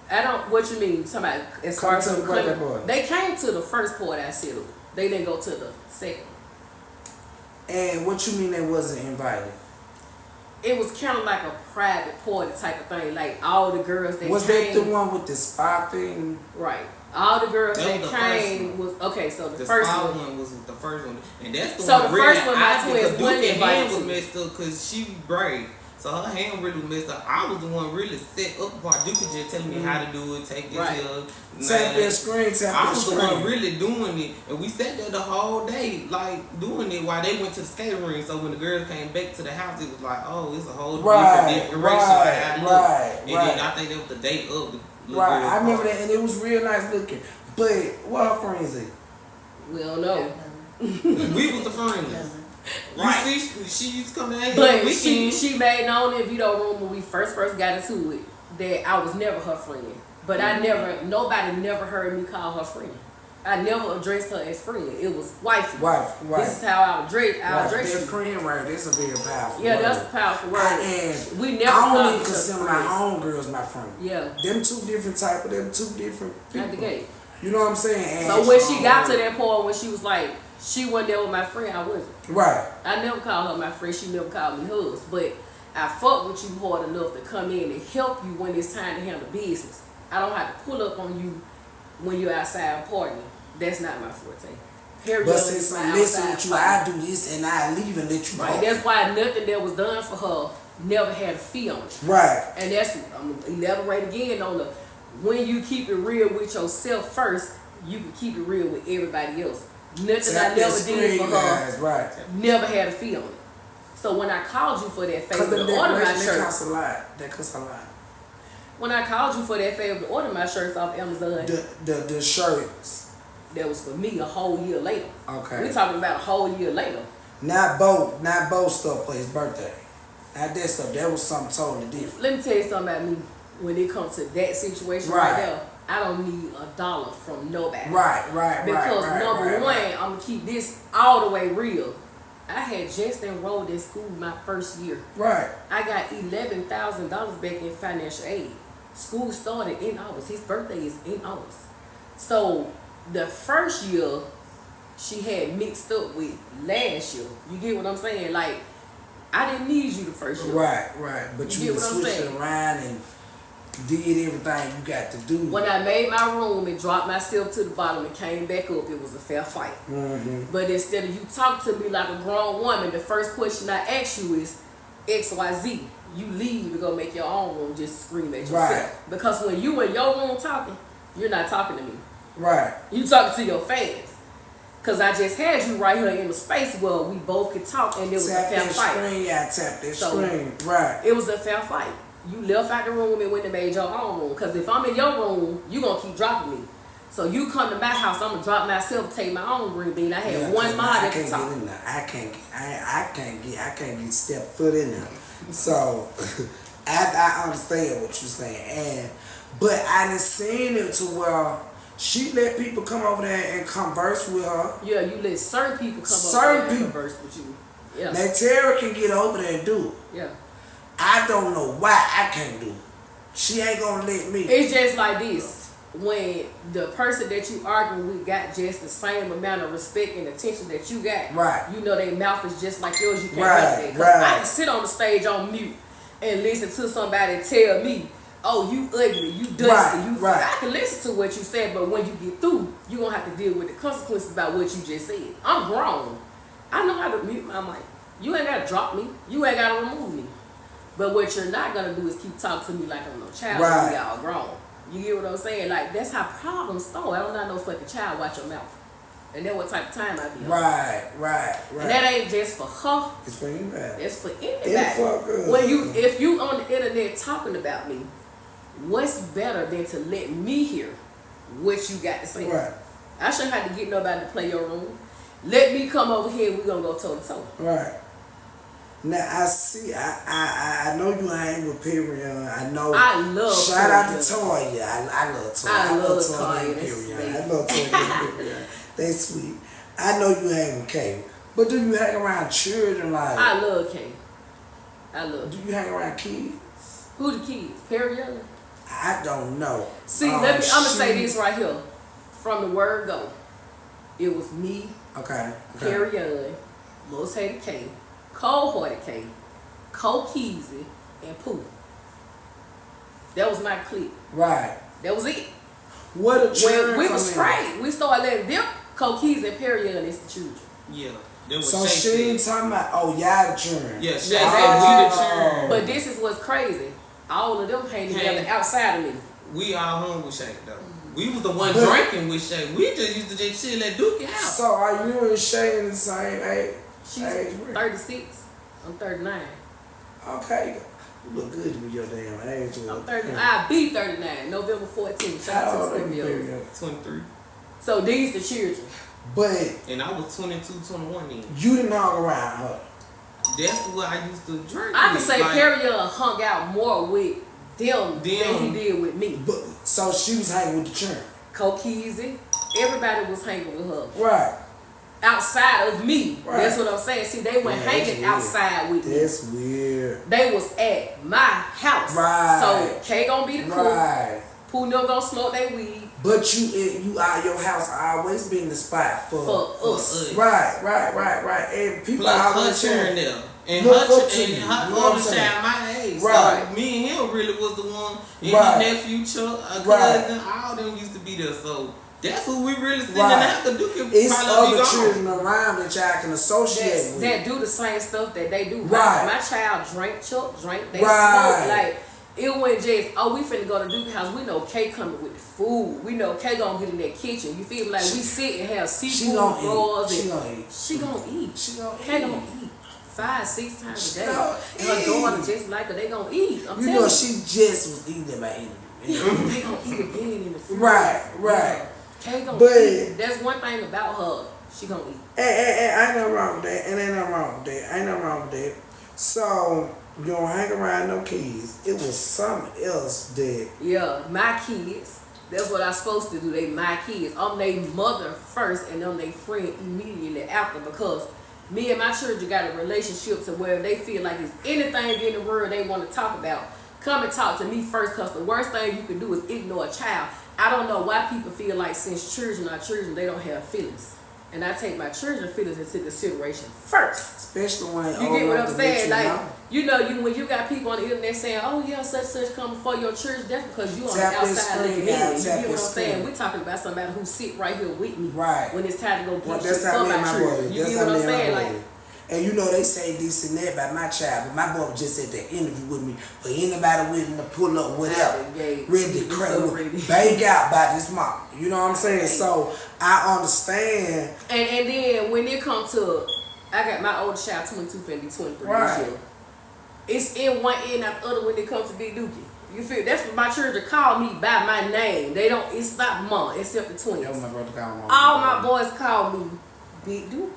I don't, what you mean? Somebody, as far as the birthday party. They came to the first party I set up. They didn't go to the second. And what you mean they wasn't invited? It was kind of like a private party type of thing. Like, all the girls that came. Was that the one with the spa thing? Right. All the girls that came was okay. So the first one was the first one, and that's the so one. The first one, my twins wasn't invited. Was messed up because she was brave, so her hand really was messed up. I was the one really set up apart. Duke was just telling me how to do it, take this here. Tap that screen, I was the one really doing it, and we sat there the whole day, like doing it while they went to the skating rink. So when the girls came back to the house, it was like, oh, it's a whole different decoration. And then I think that was the day of the. Right, I remember that, and it was real nice looking. But what her friends is? We don't know. We was the friends. Right. You see, she used to come down here. But she made known in Vito room when we first got into it that I was never her friend. But nobody never heard me call her friend. I never addressed her as friend. It was wifey. This is how I would address that friend word. That's a very powerful word. That's a powerful word. And we never I don't even consider my own girls my friend. Yeah. Them two different type of them two different people. At the gate. You know what I'm saying? And so when she got to that point when she was like, she wasn't there with my friend, I wasn't. Right. I never called her my friend. She never called me hers. But I fuck with you hard enough to come in and help you when it's time to handle business. I don't have to pull up on you when you're outside partying. That's not my forte. Period. But since I'm messing with you, I do this and I leave and let you right. go. That's why nothing that was done for her never had a fee on it. Right. And that's, I'm gonna elaborate again on the, when you keep it real with yourself first, you can keep it real with everybody else. Nothing I never did for her, right. never had a fee on it. So when I called you for that favor to order my shirt, that costs a lot. That costs a lot. When I called you for that favor to order my shirts off Amazon, the shirts, that was for me a whole year later. Okay. We talking about a whole year later. Not boat stuff for his birthday. Not that stuff. That was something totally different. Let me tell you something about me. When it comes to that situation right there, I don't need $1 from nobody. Right. Because number one, I'm gonna keep this all the way real. I had just enrolled in school my first year. Right. I got $11,000 back in financial aid. School started in August. His birthday is in August. So the first year she had mixed up with last year. You get what I'm saying? Like, I didn't need you the first year. Right. But you switched it around and did everything you got to do. When I made my room and dropped myself to the bottom and came back up, it was a fair fight. But instead of you talk to me like a grown woman, the first question I ask you is XYZ. You leave to go make your own room, just scream at yourself. Right. Because when you in your room talking, you're not talking to me. Right. You talking to your fans. Because I just had you right here in the space where we both could talk and it was a fair fight. Tap that screen. Right. It was a fair fight. You left out the room and went and made your own room. Because if I'm in your room, you going to keep dropping me. So you come to my house, I'm going to drop myself, take my own green bean. I had one mod at the top. I can't get step foot in there. So I understand what you're saying. But I done seen it to where she let people come over there and converse with her. Yeah, you let certain people come over there and converse with you. Yeah. Now Tara can get over there and do it. Yeah. I don't know why I can't do it. She ain't gonna let me. It's just like this. When the person that you arguing with got just the same amount of respect and attention that you got, right? You know their mouth is just like yours. You can't help that. Because I can sit on the stage on mute and listen to somebody tell me, "Oh, you ugly, you dusty, I can listen to what you said, but when you get through, you gonna have to deal with the consequences about what you just said. I'm grown. I know how to mute my mic. You ain't gotta drop me. You ain't gotta remove me. But what you're not gonna do is keep talking to me like I'm no child. Right. We all grown. You get what I'm saying? Like, that's how problems start. I don't know no fucking child. Watch your mouth. And that's what type of time I be on. Right. And that ain't just for her. It's for anybody. It's for anybody. If you on the internet talking about me, what's better than to let me hear what you got to say? Right. I shouldn't have to get nobody to play your room. Let me come over here and we're going to go toe to toe. Right. Now, I see, I know you hang with Perion. I know. I love Shout out to Toya. I love Toya. I love Toya and Perion. I love Toya and Perion. They sweet. I know you hang with Kay. But do you hang around children like? I love Kay. Do you hang around kids? Who the kids? Perion? I don't know. See, I'm going to say this right here. From the word go, it was me, Perion, Most Hated K, Cold Hearted K, KekeDaBiggest, and Pooh. That was my clique. Right. That was it. What a children. We was straight. We started letting them KekeDaBiggest and Perion is the children. Yeah. So she ain't talking about, y'all the children. Yeah, she said we the children. But this is what's crazy. All of them hang together outside of me. We all hung with Shay though. We was the one drinking with Shay. We just used to just chill at Dookie house. So are you and Shay in the same age? She's 36. I'm 39. Okay. You look good to be your damn age. I'm 39. I'll be 39. November 14th. Shout out to Scorpio. 23. So these the children. But. And I was 22, 21 then. You didn't hang around her. That's what I used to drink. I can say Perion hung out more with them than he did with me. But, so she was hanging with the children. KekeDaBiggest, everybody was hanging with her. Right. Outside of me. Right. That's what I'm saying. See, they weren't hanging outside with me. That's weird. They was at my house. Right. So K gonna be the cook. Right. Pooh no gonna smoke their weed. But you out your house always been the spot for us. Right. And people plus always her there. And look her up to you. her You know what I'm older saying? child my age. Right. So me and him really was the one. And Right. his nephew, Chuck, a cousin, Right. all them used to be there. So that's who we really sitting Right. after. Duke can It's probably be other gone. children around that y'all can associate with. That do the same stuff that they do. Right. My child Chuck drank, they Right. smoke. Like, it wasn't just, oh, we finna go to Duke's house. We know K coming with the food. We know K gonna get in that kitchen. You feel me? Like, we sit and have seafood rolls. She gonna eat. She gonna eat. She gonna K eat. gonna eat 5-6 times a day. gonna And her eat. daughter just like her. They gonna eat. I'm You telling know, she just was eating in my interview. they gonna eat again in the food. Right, right. K gonna But- eat. That's one thing about her. She gonna eat. And ain't nothing wrong with that. And ain't nothing wrong with that. Ain't nothing wrong with that. So, you don't hang around no kids. It was something else that... Yeah, my kids. That's what I'm supposed to do. They my kids. I'm their mother first, and I'm their friend immediately after. Because me and my children got a relationship to where they feel like it's anything in the world they want to talk about. Come and talk to me first, because the worst thing you can do is ignore a child. I don't know why people feel like since children are children, they don't have feelings. And I take my children's feelings into consideration first. Especially when You get what I'm saying? Like, you know, when you got people on the internet saying, oh yeah, such come before your church, that's because you on the outside looking in. You get what I'm saying? We're talking about somebody who sit right here with me. Right. When it's time to go get That's shit how for me and my my children. boy. You That's get how what I'm me and saying? my Like, boy. And you know, they say this and that about my child, but my boy was just at that interview with me. For anybody willing to pull up, whatever, ready to crack, bang out by this mom. You know what I'm saying? So I understand. And then when it comes to, I got my oldest child 22, finna be 23 Right. this year. It's in one ear and out the other when it comes to Big Dookie. You feel? That's what my children call me by my name. They don't. It's not mom, except the twins. That's my brother called mom. All my boys call me Big Dookie.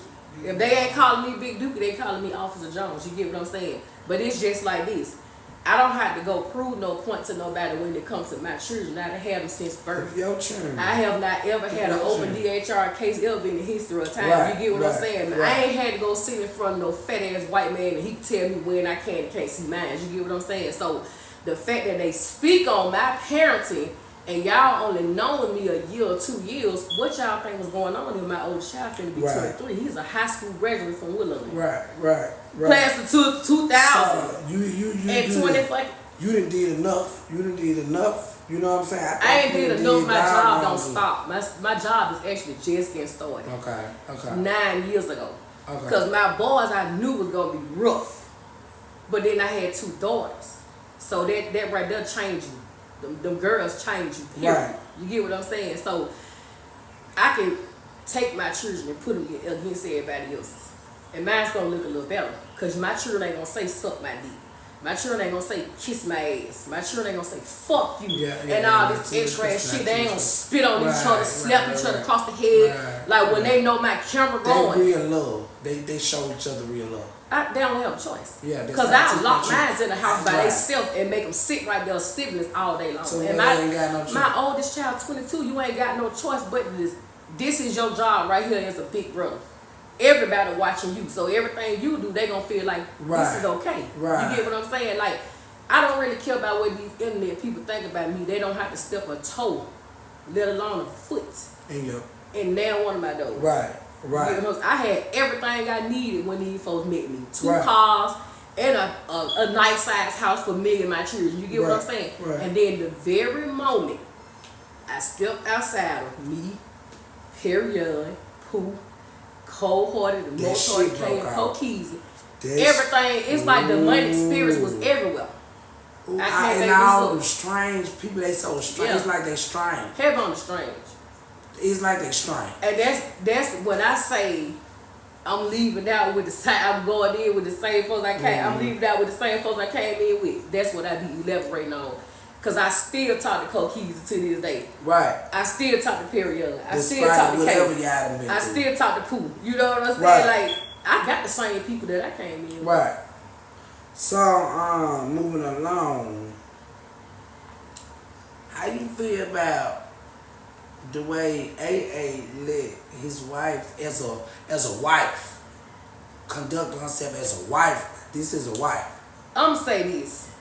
If they ain't calling me Big Dookie, they calling me Officer Jones. You get what I'm saying? But it's just like this. I don't have to go prove no point to nobody when it comes to my children. I done had them since birth. Your children. I have not ever had an open DHR case ever in the history of time. Right, You get what I'm right, saying? right. I ain't had to go sit in front of no fat ass white man and he tell me when I can and can't see mine. You get what I'm saying? So the fact that they speak on my parenting and y'all only known me a year or 2 years, what y'all think was going on in my oldest child finna be 23. He's a high school graduate from Woodland. Right. Class of 2000. So, you And 20 fucking. You done did enough. You done did enough. You know what I'm saying? I ain't did enough. My job don't down. stop. My job is actually just getting started. Okay. 9 years ago. Okay. Because my boys I knew was going to be rough. But then I had 2 daughters. So that right there changed you. Them girls change you. Period. Right. You get what I'm saying? So I can take my children and put them against everybody else's. And mine's going to look a little better. Because my children ain't going to say suck my dick. My children ain't gonna say kiss my ass. My children ain't gonna say fuck you and all this extra ass shit. They ain't gonna spit on each other, slap each other across the head. Like when they know my camera going. They real love. They show each other real love. They don't have a choice. Yeah, because I lock mines in the house by themselves and make them sit right there, siblings all day long. So and my oldest child, 22, you ain't got no choice but this is your job right here as a big brother. Everybody watching you, so everything you do, they gonna feel like this is okay. Right. You get what I'm saying? Like, I don't really care about what these internet people think about me. They don't have to step a toe, let alone a foot, in now one of my doors. Right. You know, I had everything I needed when these folks met me. 2 Right. cars and a nice size house for me and my children. You get what I'm saying? Right. And then the very moment I stepped outside of me, period, Pooh, Cold-hearted, the most hard came, Cokeezy. Everything, it's like the demonic spirits was everywhere. And all them strange people, they so strange. It's like they strange. Heavy on the strange. It's like they strange. And that's when I say I'm leaving out with the same, I'm going in with the same folks I came, I'm leaving out with the same folks I came in with. That's what I be elaborating on. Because I still talk to Cokeezy to this day. Right. I still talk to Period. I still Despite talk to whatever Kate. y'all done been I through. still talk to Pooh. You know what I'm saying? Right. Like, I got the same people that I came in with. Right. So, moving along, how you feel about the way AA let his wife as a wife conduct herself as a wife? This is a wife. I'm say this,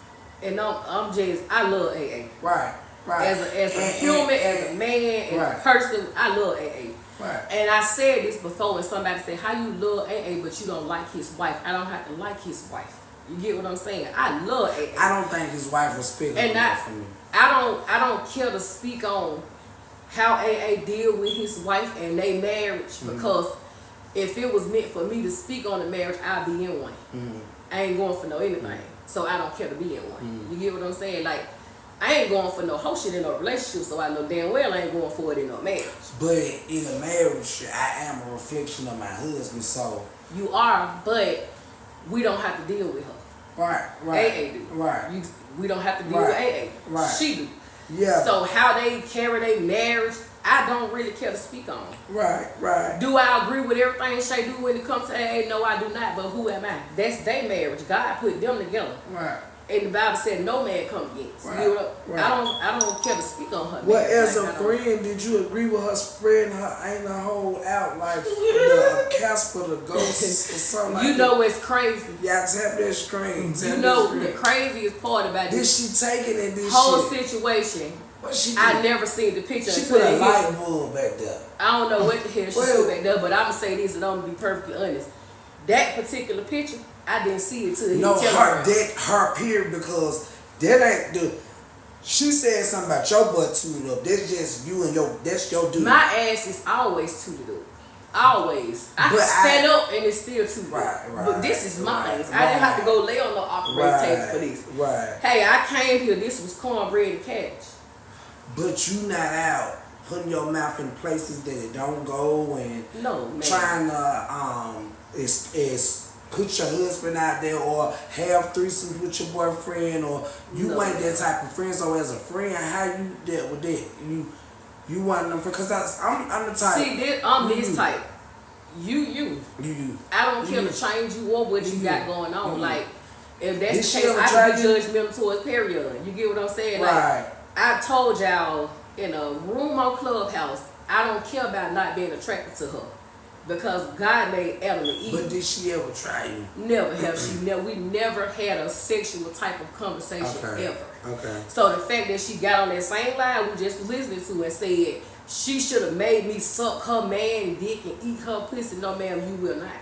and I'm just, I love AA. Right. As a human, as a man, as a person, I love AA. Right. And I said this before when somebody said, how you love AA but you don't like his wife? I don't have to like his wife. You get what I'm saying? I love AA. I don't think his wife was speaking for me. I don't care to speak on how AA deal with his wife and their marriage because if it was meant for me to speak on the marriage, I'd be in one. I ain't going for no anything. So I don't care to be in one. You get what I'm saying? Like, I ain't going for no whole shit in no relationship, so I know damn well I ain't going for it in no marriage. But in a marriage, I am a reflection of my husband, so. You are, but we don't have to deal with her. Right. AA do. Right. We don't have to deal with AA. Right. She do. Yeah. So how they carry their marriage, I don't really care to speak on. Right. Do I agree with everything Shay do when it comes to AA? No, I do not. But who am I? That's their marriage. God put them together. Right. And the Bible said no man come against. Right. You know, Right. I don't care to speak on her. Well, marriage. as Like, a friend, did you agree with her spreading her anal hole out like the Casper the Ghost or something like that? You know what's crazy? Yeah, tap that screen. You know the craziest part about Did this she take it in this whole shit? situation? What she did? I never seen the picture. She until put a they light hit me. bulb back there. I don't know what the hell she Well- put back there, but I'm gonna say this and I'm gonna be perfectly honest. That particular picture, I didn't see it till he No, tell me. her period, because that ain't the. She said something about your butt tooted up. That's just you and that's your dude. My ass is always tooted up. Always. I But can stand up and it's still tooted up. Right, But this is mine. right, I didn't have to go lay on no operating table for this. Right. Hey, I came here, this was cornbread and cabbage. But you not out putting your mouth in places that it don't go and No, man. trying to is put your husband out there or have threesomes with your boyfriend, or you ain't that type of friend. So as a friend, how you dealt with that? You want them because I'm the type. See, I'm this type. You. I don't care to change you or what you got going on. Like, if that's Did the she case, ever I try can be you? judgmental towards period. You get what I'm saying? Right. Like, I told y'all in a room on Clubhouse, I don't care about not being attracted to her. Because God made Adam and Eve. But did she ever try you? Never have she. We never had a sexual type of conversation ever. Okay. So the fact that she got on that same line we just was listening to and said she should have made me suck her man dick and eat her pussy, no ma'am, you will not.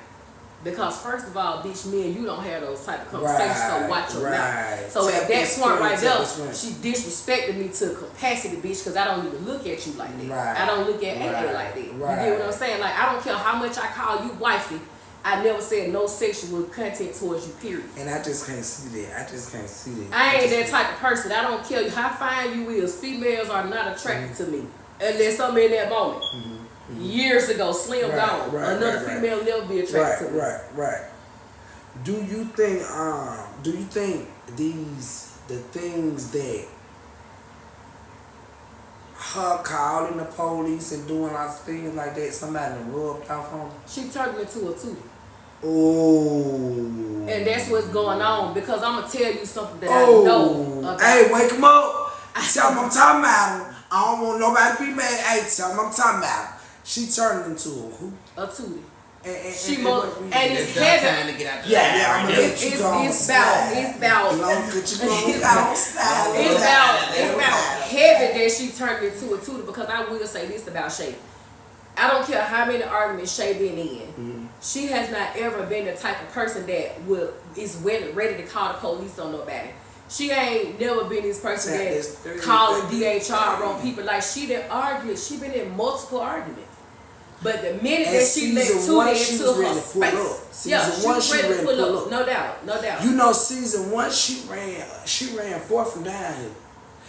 Because first of all, bitch, me and you don't have those type of conversations, so watch your mouth. So at that point right there, she disrespected me to capacity, bitch, because I don't even look at you like that. Right. I don't look at AA like that. You Right. get what I'm saying? Like, I don't care how much I call you wifey, I never said no sexual content towards you, period. And I just can't see that. I ain't that type of person. I don't care how fine you is. Females are not attracted to me unless I'm in that moment. Years ago, slim gone. Another female never be attracted to me. Right. Do you think the things that her calling the police and doing lots of things like that, somebody rubbed off on her? She turned me to a tootie. Oh. And that's what's going on, because I'm going to tell you something that I know about. Hey, wake him up. Tell him I'm talking about him. I don't want nobody to be mad. Hey, tell him I'm talking about him. She turned into a who? A tootie. And It's It's heavy. time to get out there. Yeah, I'm gonna let you It's go on about heavy that she turned into a tutor, because I will say this about Shay. I don't care how many arguments Shay been in. She has not ever been the type of person that is ready to call the police on nobody. She ain't never been this person that calling DHR on people. Like, she done argued. She been in multiple arguments. But the minute that she let Tootie into her space, she was ready to pull up. No doubt. You know, season 1 she ran 4th from down here.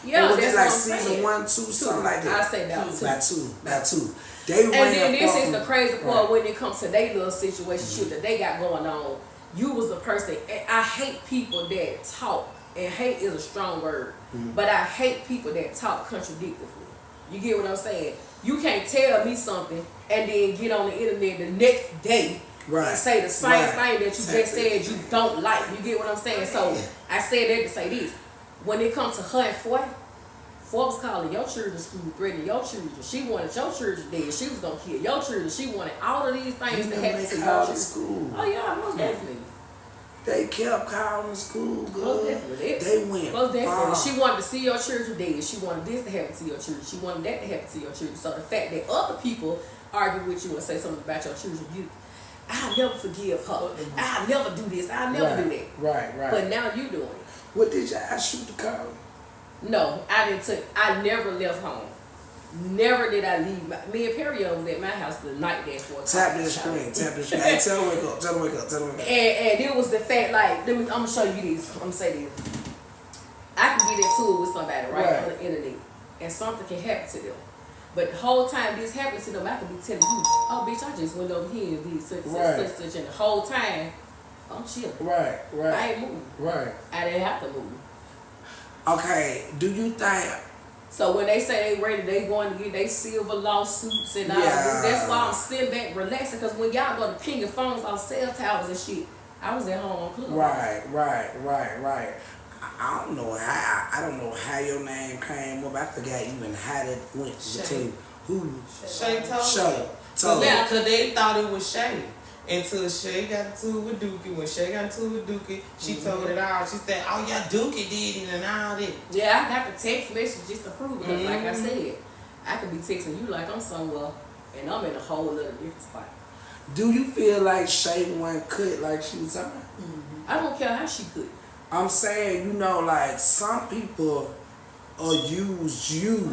Yeah, that's that's like what I'm season saying. 1, 2, something like that. I say about two. They and ran then this 4th is the from- crazy part when it comes to their little situation that they got going on. You was the person. I hate people that talk, and hate is a strong word, but I hate people that talk contradictively. You get what I'm saying? You can't tell me something and then get on the internet the next day and say the same thing that you just said you don't like. You get what I'm saying? So I said that to say this. When it comes to her and Foy was calling your children school, threatening your children. She wanted your children dead. She was going to kill your children. She wanted all of these things to happen to your children. School. Oh, yeah, most definitely. They kept calling the school good. They went far. She wanted to see your children dead. She wanted this to happen to your children. She wanted that to happen to your children. So the fact that other people argue with you and say something about your children, I'll never forgive her. I'll never do this. I'll never do that. Right. But now you doing it. What did y'all shoot the car? No, I never left home. Never did I leave. Me and Perry was at my house the night that for Tap the screen. Hey, tell them wake up. And it was the fact, like, I'm gonna show you this. I'm gonna say this. I can get into it with somebody right on the internet, and something can happen to them. But the whole time this happened to them, I could be telling you, oh bitch, I just went over here and did such and the whole time I'm chilling. Right. I ain't moving. Right. I didn't have to move. Okay, do you think? So when they say they ready, they going to get they silver lawsuits and all this. That's why I'm sitting back relaxing. Because when y'all go to ping your phones on cell towers and shit, I was at home on Club. Right. I don't know how your name came up. I forgot even how that went between who. Shay told Shay. Because they thought it was Shay. Until Shay got into it with Dookie. When Shay got into it with Dookie, she told it all. She said, oh yeah, Dookie did it and all that. Yeah, I got the text message just to prove it. Like I said, I could be texting you like I'm somewhere and I'm in a whole other different spot. Do you feel like Shay wasn't cut like she was talking? I don't care how she could. I'm saying, like some people use you,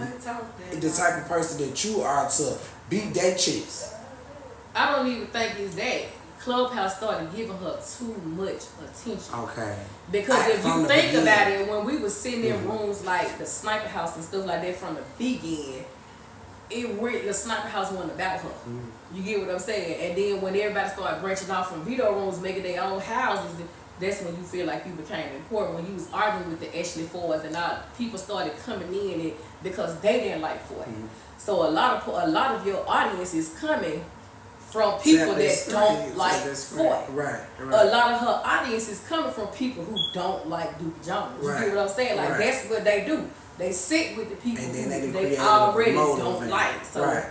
the type of person that you are, to beat their chicks. I don't even think it's that. Clubhouse started giving her too much attention. Okay. Because if you think about it, when we was sitting in rooms like the Sniper House and stuff like that from the beginning, the Sniper House wasn't about her. You get what I'm saying? And then when everybody started branching off from video rooms, making their own houses, that's when you feel like you became important. When you was arguing with the Ashley Fords and all, people started coming in because they didn't like Ford. So a lot of your audience is coming from people that don't like Ford. Right. A lot of her audience is coming from people who don't like Duke Jones. You get what I'm saying? Like that's what they do. They sit with the people who they already don't like. So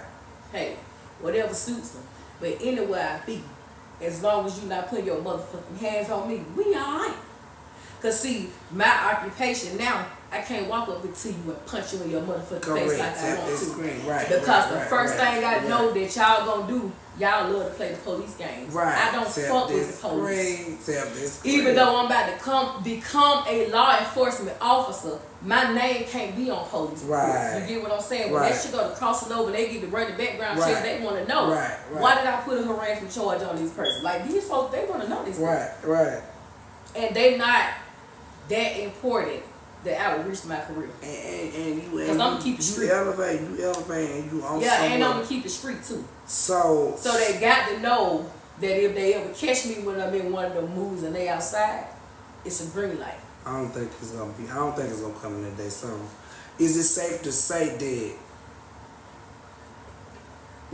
hey, whatever suits them. But anywhere I be, as long as you not putting your motherfucking hands on me, we alright. Cause see, my occupation now, I can't walk up to you and punch you in your motherfucking face like I want to. Because the first thing I know that y'all gonna do, y'all love to play the police games. I don't fuck with the police. Even though I'm about to become a law enforcement officer, my name can't be on police. You get what I'm saying? When that shit go to crossing over, they get to run the background checks, they want to know, why did I put a harassment charge on these person? Like, these folks, they want to know this stuff. And they not that important that I would reach my career. And you I'm gonna keep it street. You elevate, and you on and I'm gonna keep it street too. So they got to know that if they ever catch me when I'm in one of the moves and they outside, it's a green light. I don't think it's gonna come in that day soon. Is it safe to say that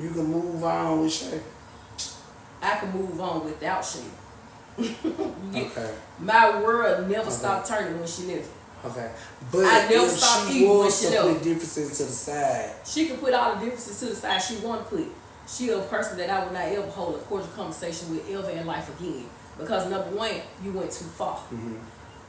you can move on with Shay? I can move on without Shay. Okay. My world never stopped turning when she left. Okay. But I never stopped eating when she left. Put differences to the side. She can put all the differences to the side she want to put. She a person that I would not ever hold a cordial conversation with ever in life again. Because number one, you went too far.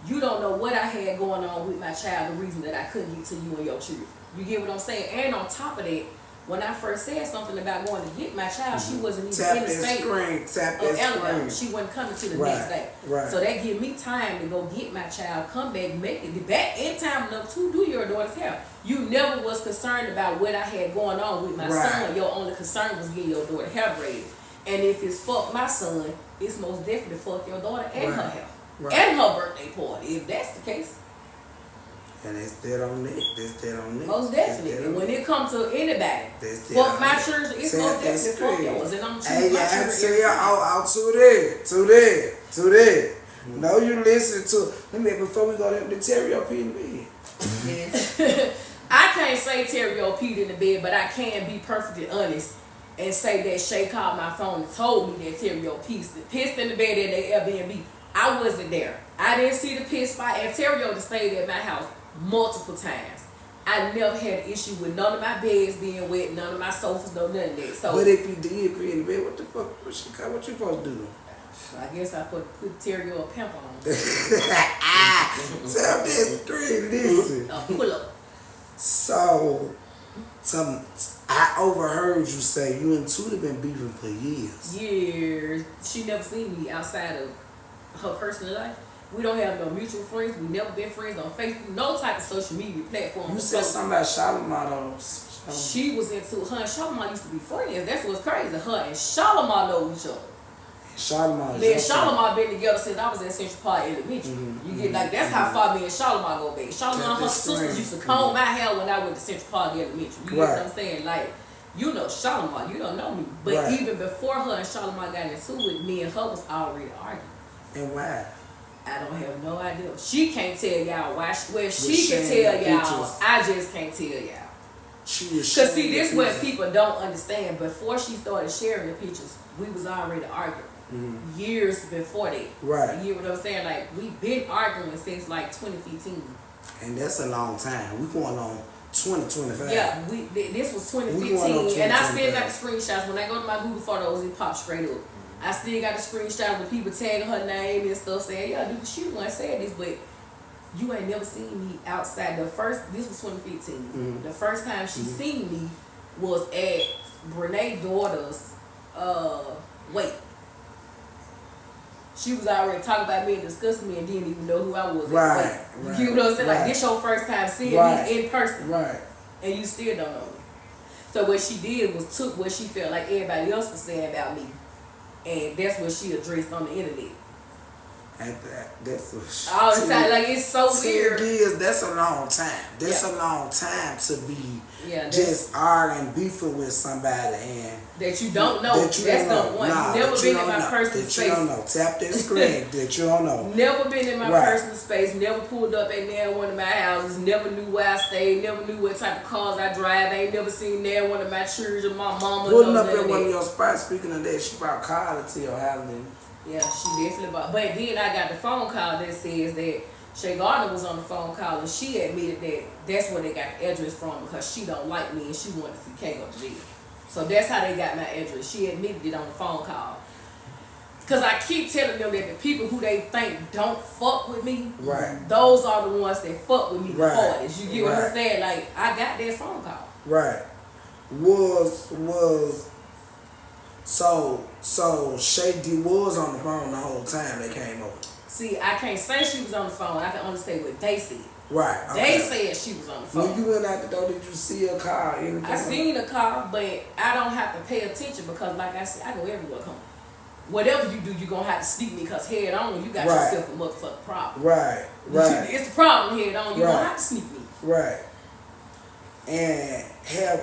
You don't know what I had going on with my child, the reason that I couldn't get to you and your children. You get what I'm saying? And on top of that, when I first said something about going to get my child, she wasn't even in the state of Alabama. She wasn't coming to the next day. So that give me time to go get my child, come back, make it back in time enough to do your daughter's hair. You never was concerned about what I had going on with my son. Your only concern was getting your daughter hair braided. And if it's fuck my son, it's most definitely fuck your daughter and her hair. And her birthday party, if that's the case. And it's dead on it. It's dead on it. Most definitely. When it comes to anybody, fuck my church, it's most definitely fuck yours. And I'm choosing my church. Say out to there. No, you listen to. Let me before we go to Terry O. P in the bed. I can't say Terry O. P in the bed, but I can be perfectly honest and say that Shay called my phone and told me that Terry O. P pissed in the bed at the Airbnb. I wasn't there. I didn't see the piss spot. And Terry O. stayed at my house multiple times. I never had an issue with none of my beds being wet, none of my sofas, none of that. So, but if you did pee in the bed, what the fuck? What you supposed to do? I guess I put tear your pimp on. Tell this screen, listen. Pull up. So, I overheard you say you and Tuda been beefing for years. Years. She never seen me outside of her personal life. We don't have no mutual friends. We never been friends on Facebook. No type of social media platform. You said something about Shalimar. She was into her and Shalimar used to be friends. That's what's crazy. Her and Shalimar know each other. Shalimar. Me and Shalimar been together since I was at Central Park Elementary. You get like that's how far me and Shalimar go back. Shalimar and her sisters used to comb my hair when I went to Central Park Elementary. You get what I'm saying? Like, you know Shalimar, you don't know me. But even before her and Shalimar got into it, me and her was already arguing. And why? I don't have no idea. She can't tell y'all why. Well, she can tell y'all. I just can't tell y'all. Because see, this is what people don't understand. Before she started sharing the pictures, we was already arguing. Years before that. Right. You know what I'm saying? Like, we've been arguing since like 2015. And that's a long time. We going on 2025. Yeah, this was 2015. And I still got the screenshots. When I go to my Google Photos, it pops straight up. I still got the screenshot with people tagging her name and stuff saying, yeah, dude, she the one said this, but you ain't never seen me outside. This was 2015. The first time she seen me was at Brene's daughter's wake. She was already talking about me and discussing me and didn't even know who I was. Right. You get what I'm saying? Like, this your first time seeing me in person. Right. And you still don't know me. So what she did was took what she felt like everybody else was saying about me. And that's what she addressed on the internet. And that's all the time, like it's so weird. 10 years, that's a long time. That's a long time to be just arguing, beefing with somebody and that you don't know. That's the one. Nah, never been in my personal space. That you don't know. Tap that screen. That you don't know. Never been in my personal space. Never pulled up at near one of my houses. Never knew where I stayed. Never knew what type of cars I drive. Ain't never seen near one of my children. My mama. Pulling up at one of your spots. Speaking of that, she brought Carla to your house. Yeah, she definitely bought. But then I got the phone call that says that Shay Gardner was on the phone call and she admitted that that's where they got the address from because she don't like me and she wanted to see K go to jail. So that's how they got my address. She admitted it on the phone call. Because I keep telling them that the people who they think don't fuck with me, those are the ones that fuck with me the hardest. You get what I'm saying? Like, I got that phone call. Right. So Shay was on the phone the whole time they came over. See, I can't say she was on the phone. I can only say what they said. Right. Okay. They said she was on the phone. When you went out the door, did you see a car? I seen a car, but I don't have to pay attention because, like I said, I go everywhere. Come on. Whatever you do, you're going to have to sneak me because head on, you got yourself a motherfucking problem. Right. It's the problem head on. You're going to have to sneak me. Right. And have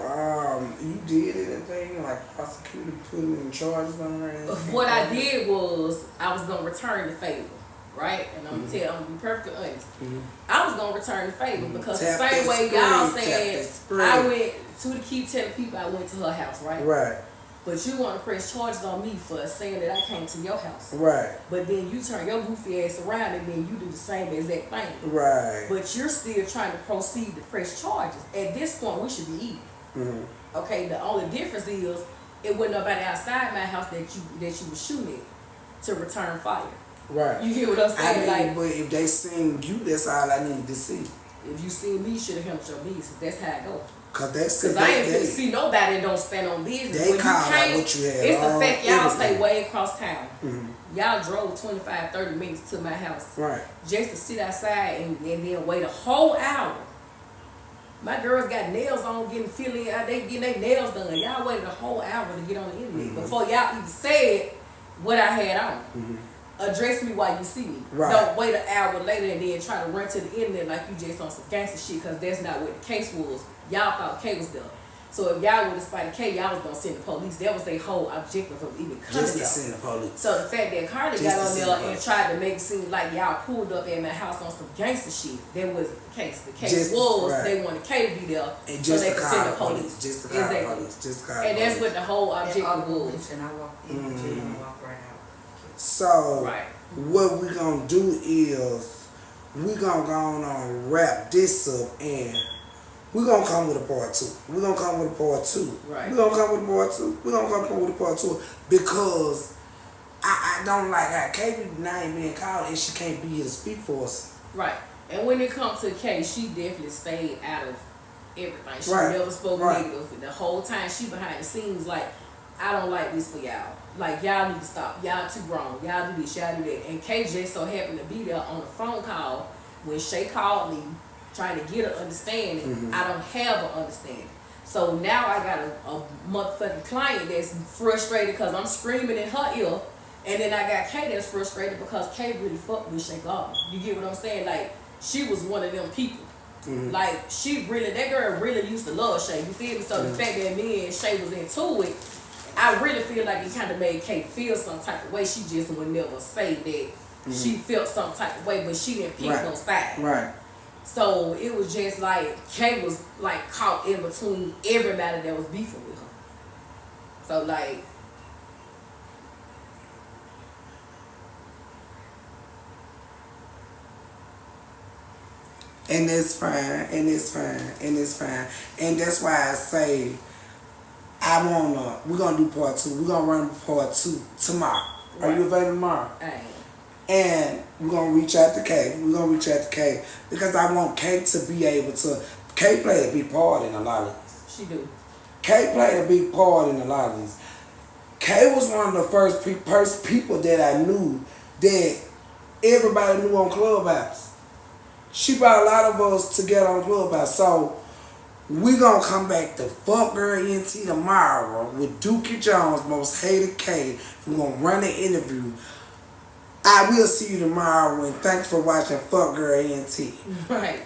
you did anything like prosecutor put him in charges on her? What I did was I was gonna return the favor, right? And I'm gonna be perfectly honest. I was gonna return the favor because the same way y'all said I went to keep telling people I went to her house, right? Right. But you want to press charges on me for saying that I came to your house. Right. But then you turn your goofy ass around and then you do the same exact thing. Right. But you're still trying to proceed to press charges. At this point, we should be even. Okay, the only difference is it wasn't nobody outside my house that you was shooting at to return fire. Right. You hear what I'm saying? I mean, but if they seen you, that's all I need to see. If you seen me, you should have handled your business. That's how it goes. Cause I ain't finna see nobody that don't stand on business. They call out what you had. It's the fact y'all stay way across town. Y'all drove 25, 30 minutes to my house. Right. Just to sit outside and then wait a whole hour. My girls got nails on, they getting their nails done. Y'all waited a whole hour to get on the internet before y'all even said what I had on. Address me while you see me. Right. Don't wait an hour later and then try to run to the internet like you just on some gangster shit because that's not what the case was. Y'all thought K was done. So if y'all would have spotted K, y'all was going to send the police. That was their whole objective of even coming just to send the police. So the fact that Carly got on there and tried to make it seem like y'all pulled up at my house on some gangster shit, that wasn't the case. The case they wanted K to be there and so they could send the police. Just the police. And that's what the whole objective was. And I walked in and walked right out. So what we gonna do is we gonna go on and wrap this up and we're gonna come with a part 2. We're gonna come with a part 2. Right. We're gonna come with a part 2. We're gonna come with a part 2 because I don't like how K name being called and she can't be here to speak for us. Right. And when it comes to K, she definitely stayed out of everything. She Right. never spoke Right. negative. The whole time she behind the scenes like, I don't like this for y'all. Like, y'all need to stop. Y'all too grown. Y'all do this, y'all do that. And K just so happened to be there on the phone call when Shay called me trying to get an understanding. I don't have an understanding. So now I got a motherfucking client that's frustrated because I'm screaming in her ear. And then I got K that's frustrated because K really fucked with Shay Garden. You get what I'm saying? Like, she was one of them people. Like, she really, that girl really used to love Shay. You feel me? So the fact that me and Shay was into it, I really feel like it kind of made Kay feel some type of way. She just would never say that she felt some type of way, but she didn't pick no side. Right. So it was just like Kay was like caught in between everybody that was beefing with her. So like, and it's fine, and it's fine, and it's fine, and that's why I say we're gonna do part 2. We're gonna run part 2 tomorrow. Are you available tomorrow? I ain't. And we're gonna reach out to Kay. We're gonna reach out to Kay because I want Kay to be able to. Kay played a big part in a lot of this. She do. Kay played a big part in a lot of this. Kay was one of the first people that I knew that everybody knew on Clubhouse. She brought a lot of us together on Clubhouse. So we gonna come back to Fuck Girl ENT tomorrow with Dookie Jones, Most Hated K. We're gonna run the interview. I will see you tomorrow, and thanks for watching Fuck Girl ENT. Right.